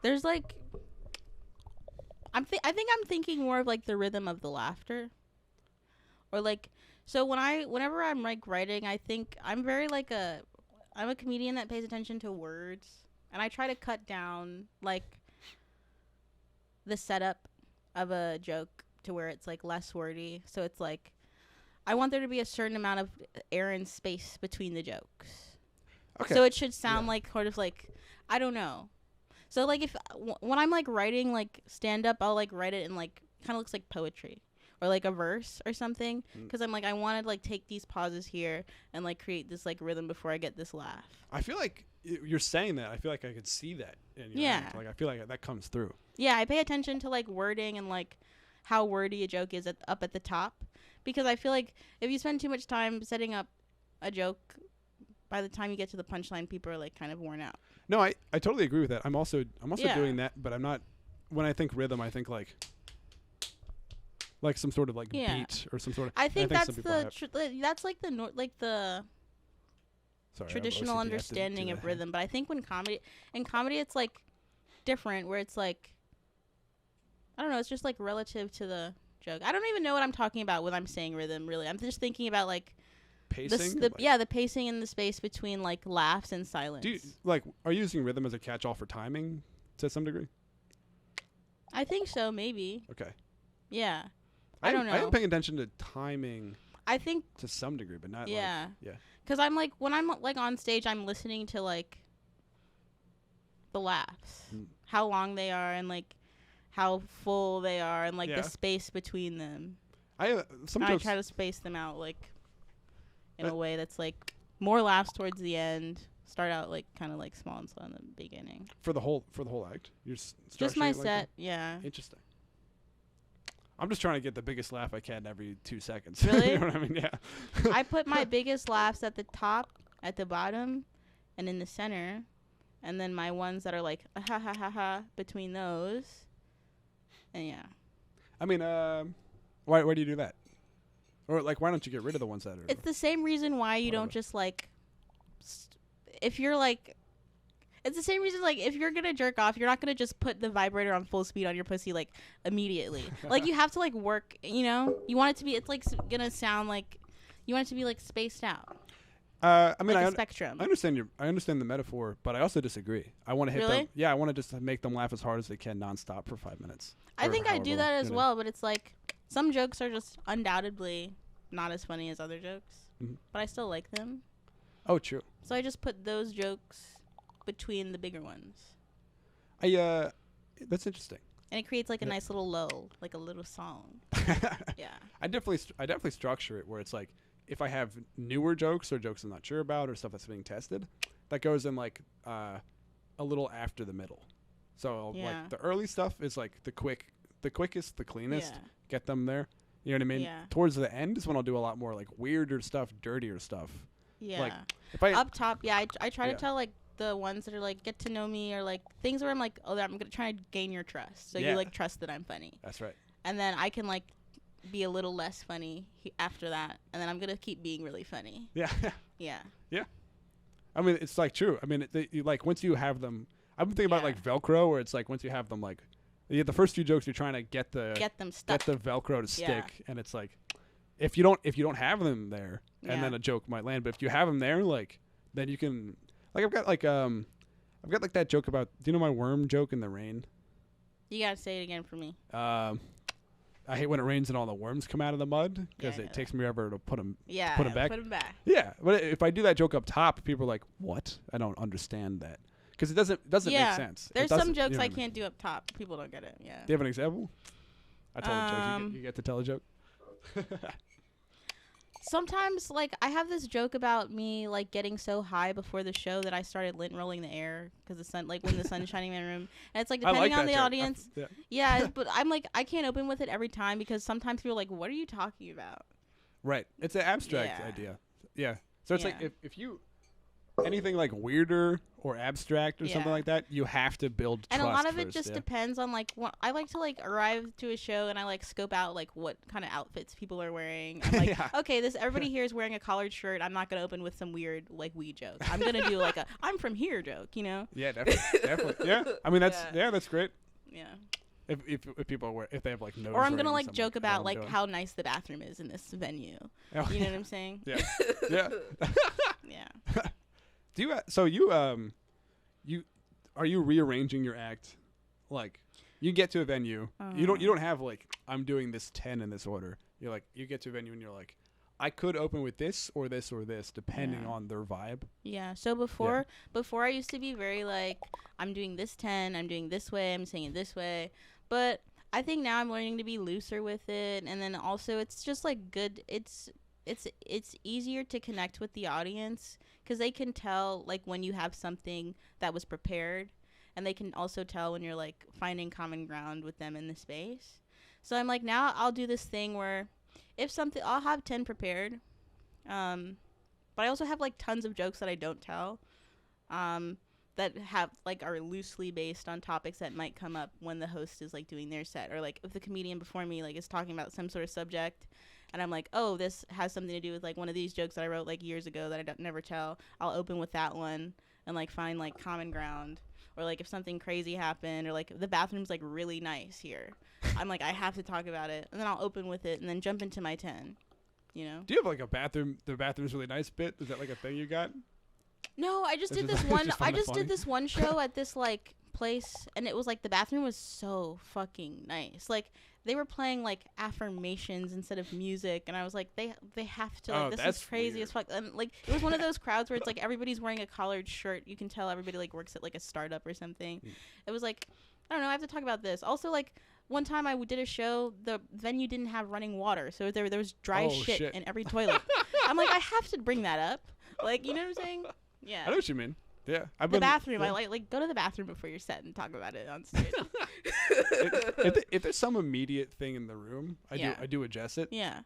there's like I think I'm thinking more of like the rhythm of the laughter. Or like so whenever I'm like writing, I think I'm very like I'm a comedian that pays attention to words, and I try to cut down like the setup of a joke to where it's like less wordy. So it's like I want there to be a certain amount of air and space between the jokes. Okay. So it should sound like sort of like, I don't know. So like when I'm like writing like stand up, I'll like write it in like kind of looks like poetry or like a verse or something. Because I'm like, I want to like take these pauses here and like create this like rhythm before I get this laugh. I feel like you're saying that. I feel like I could see that. In your Yeah. mind. Like I feel like that comes through. Yeah, I pay attention to like wording and like how wordy a joke is up at the top, because I feel like if you spend too much time setting up a joke, by the time you get to the punchline, people are like kind of worn out. No, I totally agree with that. I'm also Yeah. doing that, but I'm not. When I think rhythm, I think like some sort of like Yeah. beat or some sort of. I think some that's people have- that's like the Sorry, I have traditional OCD, I have to understanding do of that. rhythm. But I think in comedy it's like different, where it's like, I don't know, it's just like relative to the joke. I don't even know what I'm talking about when I'm saying rhythm, really. I'm just thinking about like Pacing. the pacing and the space between like laughs and silence. Do you, are you using rhythm as a catch-all for timing to some degree? I think so, maybe. Okay. Yeah. I don't know. I am paying attention to timing I think to some degree, but not yeah. like yeah. Because I'm like, when I'm like on stage, I'm listening to like the laughs, how long they are, and like how full they are, and like Yeah. the space between them. I And I try to space them out like in a way that's like more laughs towards the end. Start out like kind of like small and slow in the beginning. for the whole act. You're Just my structuring it like set, that? yeah. Interesting. I'm just trying to get the biggest laugh I can every 2 seconds. Really? You know what I mean? Yeah. I put my biggest laughs at the top, at the bottom, and in the center, and then my ones that are like ha ha ha ha between those. And yeah. I mean, why do you do that? Or like, why don't you get rid of the ones that are? It's the same reason why you don't Whatever. just like, if you're like, It's the same reason, like, if you're gonna jerk off, you're not gonna just put the vibrator on full speed on your pussy, like, immediately. Like, you have to, like, work, you know? You want it to be, it's, like, gonna sound like, you want it to be, like, spaced out. I mean, like a spectrum. I understand the metaphor, but I also disagree. I want to hit them. Yeah, I want to just make them laugh as hard as they can nonstop for 5 minutes. I think I do that as well, but it's like some jokes are just undoubtedly not as funny as other jokes, but I still like them. Oh, true. So I just put those jokes between the bigger ones. That's interesting. And it creates like a nice little lull, like a little song. Yeah. I definitely structure it where it's like, if I have newer jokes or jokes I'm not sure about or stuff that's being tested, that goes in like a little after the middle. So like the early stuff is like the quickest, the cleanest. Yeah. Get them there. You know what I mean? Yeah. Towards the end is when I'll do a lot more like weirder stuff, dirtier stuff. Yeah. Like if I up top, I try to tell like the ones that are like get to know me or like things where I'm like, oh, I'm gonna try to gain your trust, so you like trust that I'm funny. That's right. And then I can like be a little less funny after that, and then I'm gonna keep being really funny. Yeah. Yeah. Yeah. I mean, it's like true. I mean, like once you have them, I've been thinking about like Velcro, where it's like once you have them, like the first few jokes, you're trying to get them stuck, get the Velcro to stick, and it's like if you don't have them there, and then a joke might land. But if you have them there, like then you can like I've got like that joke about, do you know my worm joke in the rain? You gotta say it again for me. I hate when it rains and all the worms come out of the mud because it takes me forever to put them back. Put them back. Yeah, but if I do that joke up top, people are like, "What? I don't understand that," because it doesn't make sense. There's some jokes I can't do up top. People don't get it. Yeah. Do you have an example? I tell a joke. You get to tell a joke. Sometimes, like, I have this joke about me, like, getting so high before the show that I started lint rolling the air because the sun, like, when the sun is shining in my room. And it's, like, depending on the audience. Yeah, but I'm, like, I can't open with it every time because sometimes people are like, what are you talking about? Right. It's an abstract idea. Yeah. So it's like if you anything like weirder or abstract or something like that, you have to build trust. And a lot of it just depends on like what I like to like arrive to a show and I like scope out like what kind of outfits people are wearing. I'm like, okay, everybody here is wearing a collared shirt. I'm not gonna open with some weird like wee joke. I'm gonna do like a I'm from here joke, you know? Yeah, definitely. Yeah. I mean that's great. Yeah. If people wear, if they have like nose, or I'm gonna like joke about like how nice the bathroom is in this venue. Oh, you know what I'm saying? Yeah. Yeah. Yeah. Do you so you are you rearranging your act? Like you get to a venue, you don't have like I'm doing this 10 in this order. You're like you get to a venue and you're like I could open with this or this or this depending on their vibe. Yeah. So before I used to be very like I'm doing this 10, I'm doing this way, I'm saying it this way, but I think now I'm learning to be looser with it, and then also it's just like good. It's easier to connect with the audience because they can tell like when you have something that was prepared, and they can also tell when you're like finding common ground with them in the space. So I'm like, now I'll do this thing where if something, I'll have 10 prepared, but I also have like tons of jokes that I don't tell, that have like are loosely based on topics that might come up when the host is like doing their set, or like if the comedian before me like is talking about some sort of subject and I'm like, oh, this has something to do with like one of these jokes that I wrote like years ago that I never tell. I'll open with that one and like find like common ground, or like if something crazy happened, or like the bathroom's like really nice here, I'm like, I have to talk about it, and then I'll open with it and then jump into my 10, you know. Do you have like the bathroom's really nice bit? Is that like a thing you got? No, I just did this one. I just did this one show at this like place, and it was like the bathroom was so fucking nice. Like they were playing like affirmations instead of music, and I was like, they have to. Like, this is crazy as fuck. And like it was one of those crowds where it's like everybody's wearing a collared shirt. You can tell everybody like works at like a startup or something. It was like, I don't know. I have to talk about this. Also, like one time I did a show, the venue didn't have running water, so there was dry shit in every toilet. I'm like, I have to bring that up. Like, you know what I'm saying? Yeah. I know what you mean. Yeah. The bathroom. Yeah. I like go to the bathroom before your set and talk about it on stage. if there's some immediate thing in the room, I do adjust it. Yeah.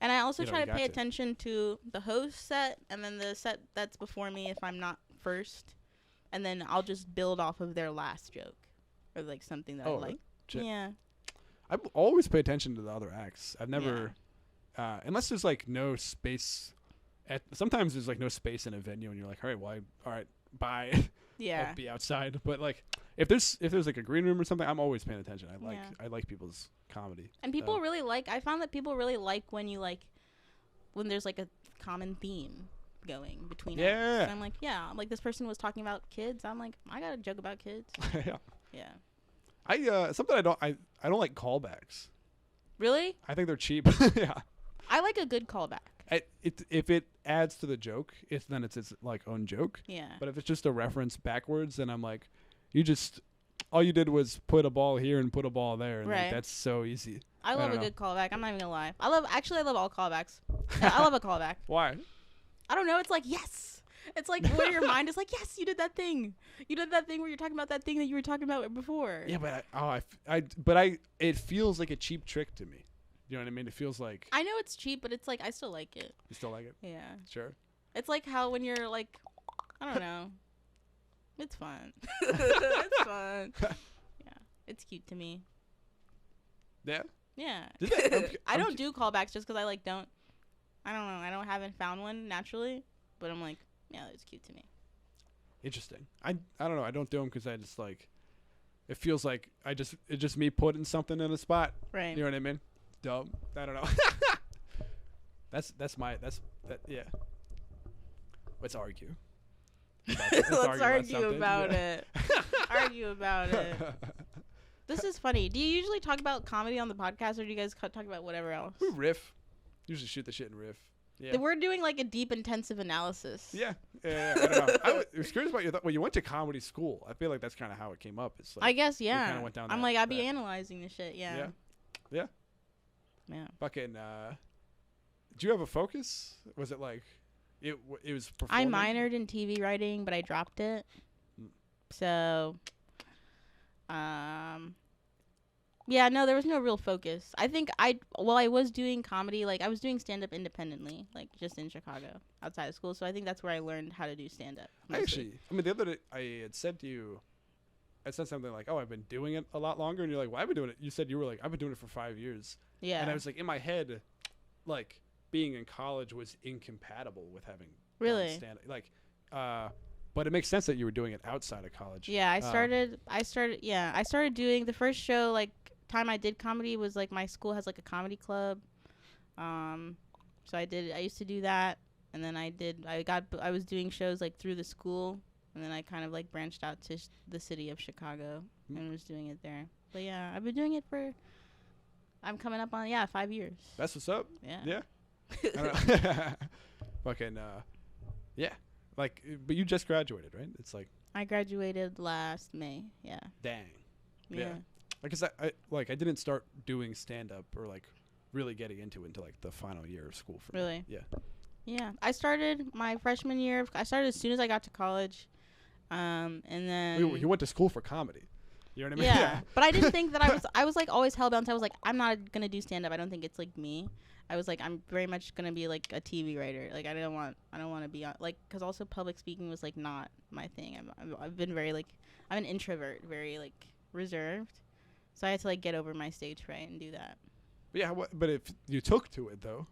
And I also try to pay attention to the host set and then the set that's before me if I'm not first, and then I'll just build off of their last joke or like something that I like. Yeah. I always pay attention to the other acts. I've never, unless there's like no space. Sometimes there's like no space in a venue, and you're like, all right, bye. Yeah. I'll be outside. But like if there's like a green room or something, I'm always paying attention. I like people's comedy. And people really like. I found that people really like when you like when there's like a common theme going between acts. And I'm like, yeah, like this person was talking about kids. I'm like, I got a joke about kids. Yeah. Something I don't like callbacks. Really? I think they're cheap. Yeah. I like a good callback. If it adds to the joke, then it's its like own joke. Yeah. But if it's just a reference backwards, then I'm like, all you did was put a ball here and put a ball there, and like, that's so easy. I love a good callback. I'm not even gonna lie. I love all callbacks. I love a callback. Why? I don't know. It's like yes. It's like where your mind is like, yes, you did that thing. You did that thing where you're talking about that thing that you were talking about before. Yeah, it feels like a cheap trick to me. You know what I mean? It feels like I know it's cheap, but it's like I still like it. You still like it? Yeah. Sure. It's like how when you're like, I don't know. It's fun. It's fun. Yeah. It's cute to me. Yeah? Yeah. I don't do callbacks just because I like don't. I don't know. I haven't found one naturally, but I'm like, yeah, it's cute to me. Interesting. I don't know. I don't do them because I just like. It feels like it's just me putting something in a spot. Right. You know what I mean? Dumb. I don't know. Let's yeah. Let's argue. Let's argue about it. Argue about it. This is funny. Do you usually talk about comedy on the podcast, or do you guys talk about whatever else? We riff. Usually shoot the shit and riff. Yeah. We're doing like a deep, intensive analysis. Yeah. I don't know. I was curious about your thought. When you went to comedy school, I feel like that's kind of how it came up. It's like, I guess, yeah. Kind of went down I'm like, I'd be analyzing the shit. Yeah. Yeah. Yeah. Fucking. Do you have a focus? Was it like, it was performing? I minored in TV writing, but I dropped it. So, yeah, no, there was no real focus. I think I was doing comedy, like I was doing stand-up independently, like just in Chicago, outside of school. So I think that's where I learned how to do stand-up. The other day I had said to you, I said something like, oh, I've been doing it a lot longer. And you're like, well, I've been doing it. You said you were like, I've been doing it for 5 years. Yeah. And I was like, in my head, like being in college was incompatible with having stand-up. Like, but it makes sense that you were doing it outside of college. Yeah, I started doing the first show, like, time I did comedy was like my school has like a comedy club, so I used to do that, and then I was doing shows like through the school, and then I kind of like branched out to the city of Chicago and was doing it there. But yeah, I've been doing it for I'm coming up on 5 years. That's what's up. Yeah. Fucking yeah, like, but you just graduated, right? It's like I graduated last May. Yeah. Dang. Yeah. Because I didn't start doing stand-up or like really getting into it until like the final year of school for me. Yeah. Yeah. I started my freshman year. I started as soon as I got to college. And then you went to school for comedy. You know what I mean? Yeah. But I didn't think that I was like always hellbent. I was like, I'm not going to do stand-up. I don't think it's like me. I was like, I'm very much going to be like a TV writer. Like I don't want to be on, like, cuz also public speaking was like not my thing. I've been very like I'm an introvert, very like reserved. So I had to like get over my stage fright and do that. Yeah, but if you took to it though.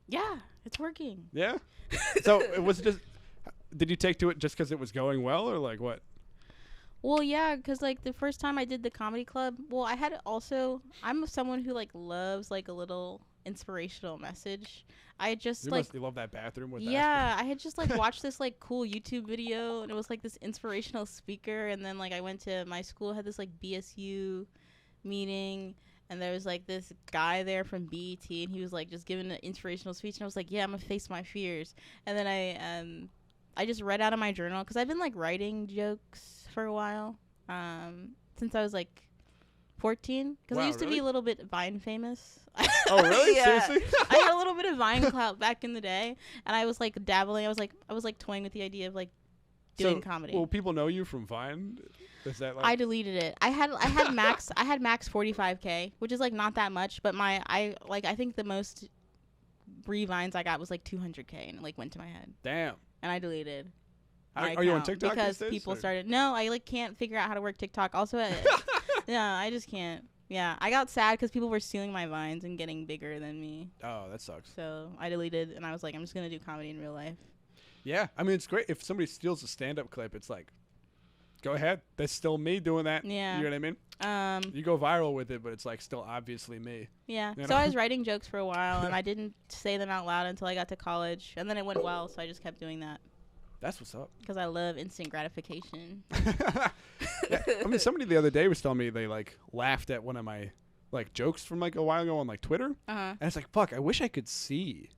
Yeah, it's working. Yeah. So it was just. Did you take to it just because it was going well, or like what? Well, yeah, because like the first time I did the comedy club, I'm someone who like loves like a little inspirational message. I just you love that bathroom with that. I had just like watched this like cool YouTube video, and it was like this inspirational speaker, and then like I went to my school, had this like BSU meeting, and there was like this guy there from BET, and he was like just giving an inspirational speech, and I was like, yeah, I'm gonna face my fears. And then I just read out of my journal, because I've been like writing jokes for a while, since I was like 14, because I used to be a little bit Vine famous. Oh really? Yeah. Seriously? I had a little bit of Vine clout back in the day, and I was like dabbling. I was like toying with the idea of like doing comedy. Well, people know you from Vine. Is that like? I deleted it. I had max 45K, which is like not that much, but I think the most revines I got was like 200K, and it like went to my head. Damn. And I deleted. Are you on TikTok because these days, people or? started. No, I like can't figure out how to work TikTok. Also, yeah, I just can't. Yeah, I got sad because people were stealing my vines and getting bigger than me. Oh, that sucks. So I deleted, and I was like, I'm just gonna do comedy in real life. Yeah, I mean, it's great if somebody steals a stand-up clip. It's like, go ahead. That's still me doing that. Yeah. You know what I mean? You go viral with it, but it's like still obviously me. Yeah. You So know? I was writing jokes for a while, and I didn't say them out loud until I got to college, and then it went well, so I just kept doing that. That's what's up. Because I love instant gratification. Yeah, I mean, somebody the other day was telling me they like laughed at one of my like jokes from like a while ago on like Twitter, and it's like, fuck, I wish I could see.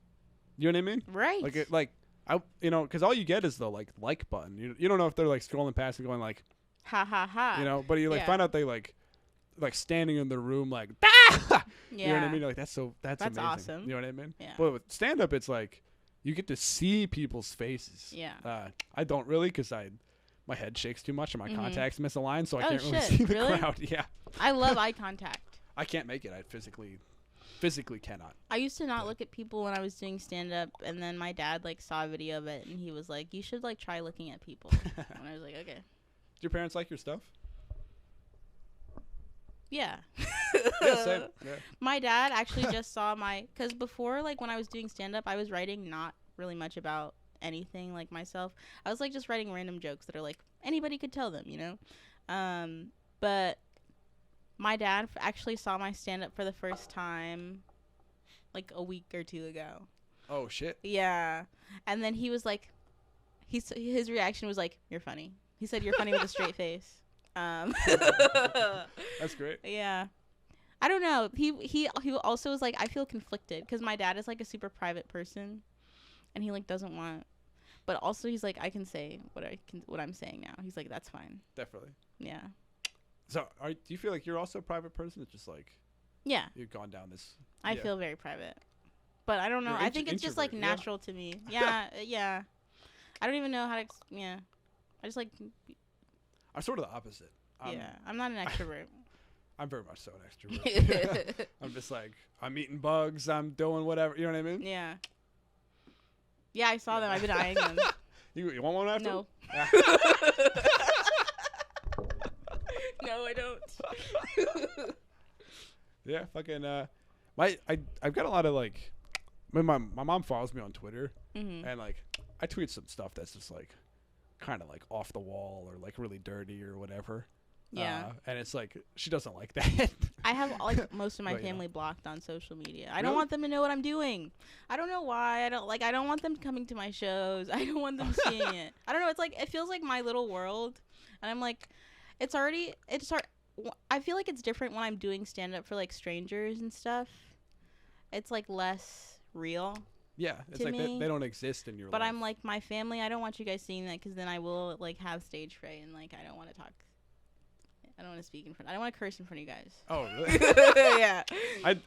You know what I mean? Right. Like I, you know, because all you get is the like button. You don't know if they're like scrolling past and going like, ha ha ha. You know, but you like find out they like standing in the room like, yeah. You know what I mean? Like that's amazing. Awesome. You know what I mean? Yeah. But with stand up, it's like you get to see people's faces. Yeah. I don't really because my head shakes too much and my contacts misaligned, so I can't really shit. see the Really? crowd. Yeah. I love eye contact. I can't make it. I physically cannot. I used to not look at people when I was doing stand-up, and then my dad, like, saw a video of it, and he was like, you should, like, try looking at people. And I was like, okay. Do your parents like your stuff? Yeah. Yeah, same. Yeah. My dad actually just saw because before, like, when I was doing stand-up, I was writing not really much about anything, like, myself. I was, like, just writing random jokes that are, like, anybody could tell them, you know? But my dad actually saw my stand-up for the first time, like, a week or two ago. Oh, shit. Yeah. And then he was like, his reaction was like, you're funny. He said, you're funny with a straight face. That's great. Yeah. I don't know. He also was like, I feel conflicted because my dad is like a super private person and he like doesn't want, but also he's like, I can say what I'm saying now. He's like, that's fine. Definitely. Yeah. So do you feel like you're also a private person? It's just like, yeah, you've gone down this. I feel very private, but I don't know. I think it's just like natural to me. Yeah. Yeah. I don't even know how to, I just like. I'm sort of the opposite. I'm not an extrovert. I'm very much so an extrovert. Yeah. I'm just like, I'm eating bugs. I'm doing whatever. You know what I mean? Yeah. Yeah, I saw them. I've been eyeing them. You want one after? No. No, I don't. Yeah, fucking. I've got a lot of like, my mom follows me on Twitter, and like I tweet some stuff that's just like, kind of like off the wall or like really dirty or whatever. Yeah. And it's like she doesn't like that. I have like most of my family blocked on social media. I don't want them to know what I'm doing. I don't know why. I don't want them coming to my shows. I don't want them seeing it. I don't know. It's like it feels like my little world, and I'm like, I feel like it's different when I'm doing stand up for like strangers and stuff. It's like less real. Yeah, it's like they don't exist in your life. But I'm like, my family, I don't want you guys seeing that because then I will like have stage fright and like I don't want to talk. I don't want to speak in front. I don't want to curse in front of you guys. Oh, really? Yeah. I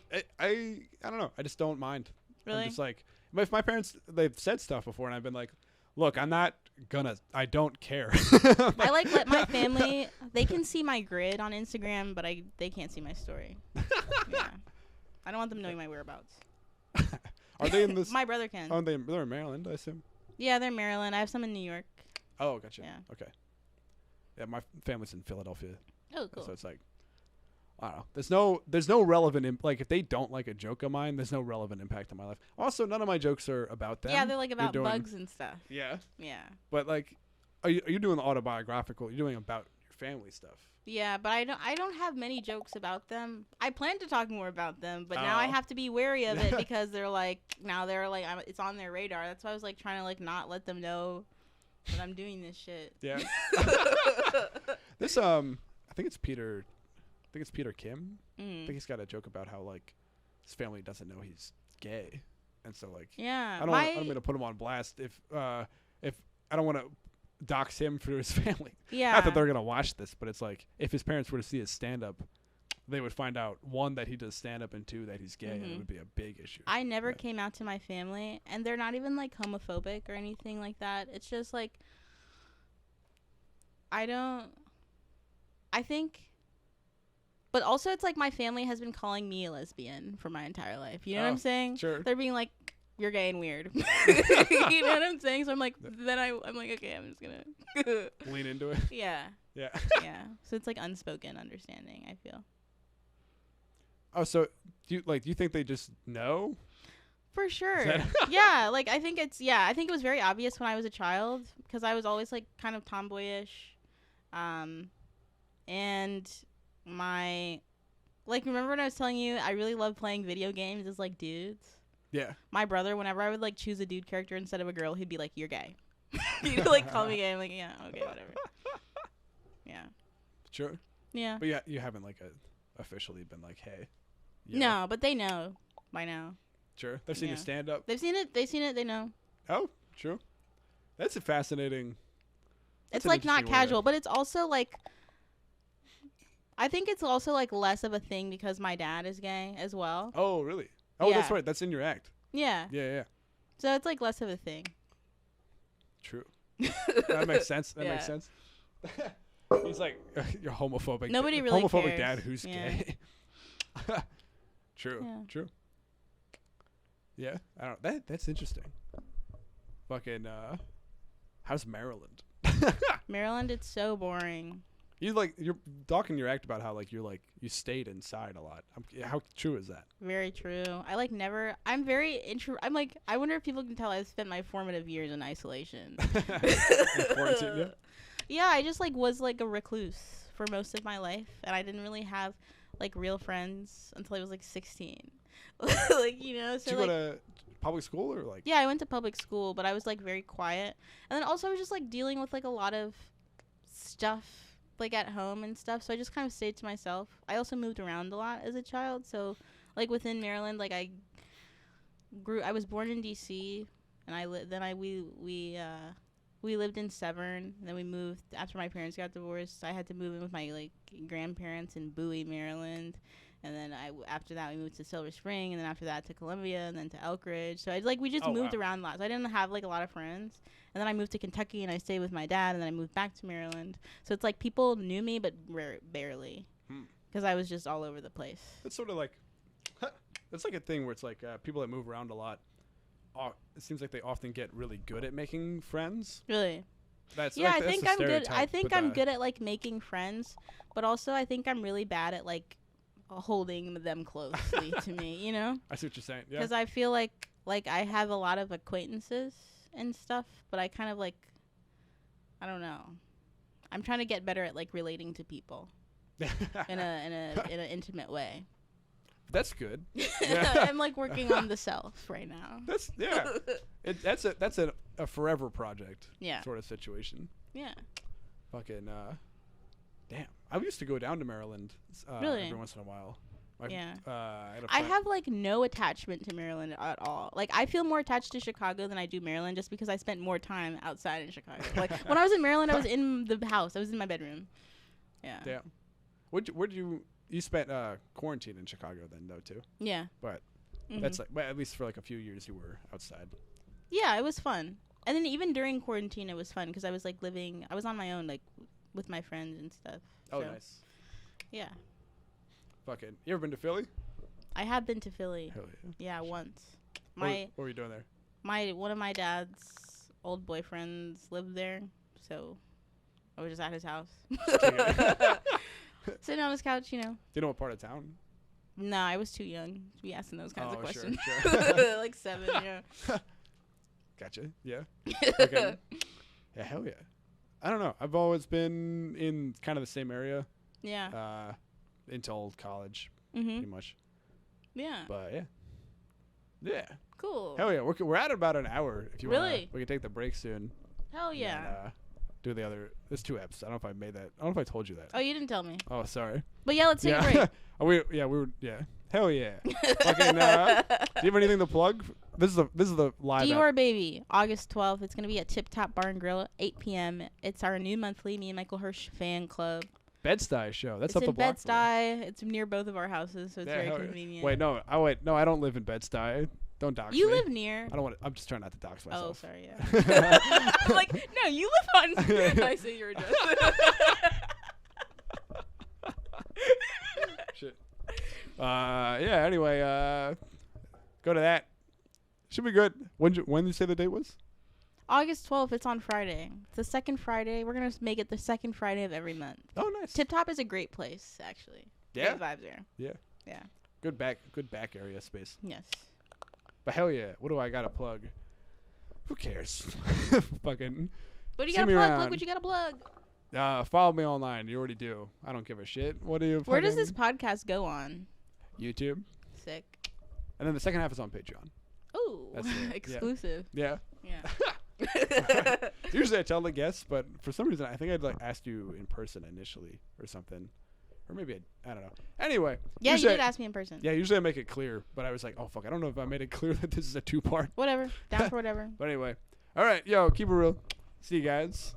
don't know. I just don't mind. Really? I'm just like, if my parents, they've said stuff before and I've been like, look, I don't care. I like let my family, they can see my grid on Instagram, but they can't see my story. Yeah. I don't want them knowing my whereabouts. Are they in this? My brother can. Oh, they're in Maryland, I assume. Yeah, they're in Maryland. I have some in New York. Oh, gotcha. Yeah. Okay. Yeah, my family's in Philadelphia. Oh, cool. So it's like, I don't know. There's no relevant like if they don't like a joke of mine, there's no relevant impact on my life. Also, none of my jokes are about them. Yeah, they're like about bugs and stuff. Yeah. Yeah. But like, are you doing the autobiographical? You're doing about your family stuff. Yeah, but I don't have many jokes about them. I plan to talk more about them, but now I have to be wary of it because they're like it's on their radar. That's why I was like trying to like not let them know that I'm doing this shit. Yeah. This I think it's Peter Kim. I think he's got a joke about how like his family doesn't know he's gay, and so like yeah, I don't want to put him on blast if I don't want to dox him for his family. Yeah. Not that they're gonna watch this, but it's like if his parents were to see his stand up, they would find out, one, that he does stand up, and two, that he's gay, and it would be a big issue. I never came out to my family, and they're not even like homophobic or anything like that. It's just like but also it's like my family has been calling me a lesbian for my entire life. You know what I'm saying? Sure. They're being like, you're gay and weird. You know what I'm saying? So I'm like, then I'm like, okay, I'm just gonna lean into it. Yeah. Yeah. Yeah. So it's like unspoken understanding, I feel. Oh, so do you think they just know? For sure. Yeah, like I think it was very obvious when I was a child because I was always like kind of tomboyish And my, like, remember when I was telling you I really love playing video games as, like, dudes? Yeah. My brother, whenever I would, like, choose a dude character instead of a girl, he'd be like, you're gay. He'd, like, call me gay. I'm like, yeah, okay, whatever. Yeah. Sure. Yeah. But you haven't, like, officially been like, hey. No, but they know by now. Sure. They've seen you stand up. They've seen it. They know. Oh, true. That's a fascinating. It's, like, not casual, but it's also, like, I think it's also, like, less of a thing because my dad is gay as well. Oh, really? Oh, Yeah. that's right. That's in your act. Yeah. Yeah. So it's, like, less of a thing. True. That makes sense. That Yeah. makes sense. He's like, you're homophobic. Nobody really homophobic cares. dad who's Yeah. gay. True. Yeah. True. Yeah. I don't. That's interesting. Fucking. How's Maryland? Maryland, it's so boring. You're talking your act about how like you stayed inside a lot. How true is that? Very true. I like never. I'm very I'm like. I wonder if people can tell I've spent my formative years in isolation. In quarantine, yeah. Yeah, I just like was like a recluse for most of my life, and I didn't really have like real friends until I was like 16. Like, you know. So Did you like, go to public school or like? yeah, I went to public school, but I was like very quiet, and then also I was just like dealing with like a lot of stuff like at home and stuff, so I just kind of stayed to myself. I also moved around a lot as a child, so like within Maryland, like I was born in DC, and we lived in Severn, and then we moved after my parents got divorced. I had to move in with my like grandparents in Bowie, Maryland, and then after that we moved to Silver Spring, and then after that to Columbia, and then to Elkridge. So we just moved around a lot. So I didn't have like a lot of friends. And then I moved to Kentucky, and I stayed with my dad, and then I moved back to Maryland. So it's like people knew me, but barely, because I was just all over the place. It's sort of like, it's like a thing where it's like people that move around a lot. It seems like they often get really good at making friends. Really? That's yeah. like, I think that's I'm the good. I stereotype, think but, I'm good at like making friends, but also I think I'm really bad at like holding them closely to me. You know? I see what you're saying. Yeah. Because I feel like I have a lot of acquaintances and stuff, but I kind of like, I don't know. I'm trying to get better at like relating to people in a intimate way. That's good. Yeah. I'm like working on the self right now. That's a forever project. Yeah. Sort of situation. Yeah. Fucking damn. I used to go down to Maryland really? every once in a while. Yeah. I have like no attachment to Maryland at all. Like I feel more attached to Chicago than I do Maryland, just because I spent more time outside in Chicago. Like when I was in Maryland, I was in the house. I was in my bedroom. Yeah. Damn. Where'd you spent quarantine in Chicago then though too? Yeah. But that's like, but at least for like a few years you were outside. Yeah, it was fun. And then even during quarantine, it was fun because I was like I was on my own, like with my friends and stuff. Oh, so. nice. Yeah. Fucking. You ever been to Philly? I have been to Philly. Hell yeah. Yeah, once. What were you doing there? One of my dad's old boyfriends lived there, so I was just at his house. Sitting on his couch, you know. Do you know what part of town? No, I was too young to be asking those kinds of questions. Sure. Like 7, yeah. Gotcha. Yeah. Okay. Yeah, hell yeah. I don't know. I've always been in kind of the same area. Yeah. Until college, Mm-hmm. pretty much. Yeah. But yeah. Yeah. Cool. Hell yeah. We're at about an hour. If you Really? we can take the break soon. Hell yeah. And, do the other. There's 2 eps. I don't know if I made that. I don't know if I told you that. Oh, you didn't tell me. Oh, sorry. But yeah, let's take a break. we were. Hell yeah. Fucking, do you have anything to plug? This is the live. Dior Baby, August 12th. It's gonna be at Tip Top Bar and Grill, 8 p.m. It's our new monthly me and Michael Hirsch fan club. Bed-Stuy show. That's it's up the in block. Bed-Stuy. It's near both of our houses, so it's very convenient. Wait, no. No, I don't live in Bed-Stuy. Don't dox You me. live near. I don't want. I'm just trying not to dox myself. Oh, sorry. Yeah. I'm like, no, you live on. I say your address. Shit. Yeah. Anyway, go to that. Should be good. When did you say the date was? August 12th. It's on Friday. It's the second Friday. We're gonna make it the second Friday of every month. Oh, nice. Tip Top is a great place, actually. Yeah. Great vibes there. Yeah. Yeah. Good back area space. Yes. But hell yeah. What do I gotta plug? Who cares? Fucking. What do you see gotta me plug? around. Plug what you gotta plug. Follow me online. You already do. I don't give a shit. What do you? Where does this podcast go on? YouTube. Sick. And then the second half is on Patreon. Ooh, That's it. exclusive. Yeah. Yeah. Usually I tell the guests, but for some reason I think I'd like asked you in person initially or something, or maybe I don't know. Anyway. Yeah, you did ask me in person. Yeah, usually I make it clear, but I was like, oh fuck, I don't know if I made it clear that this is a 2-part. Whatever. Down for whatever. But anyway, all right, yo, keep it real. See you guys.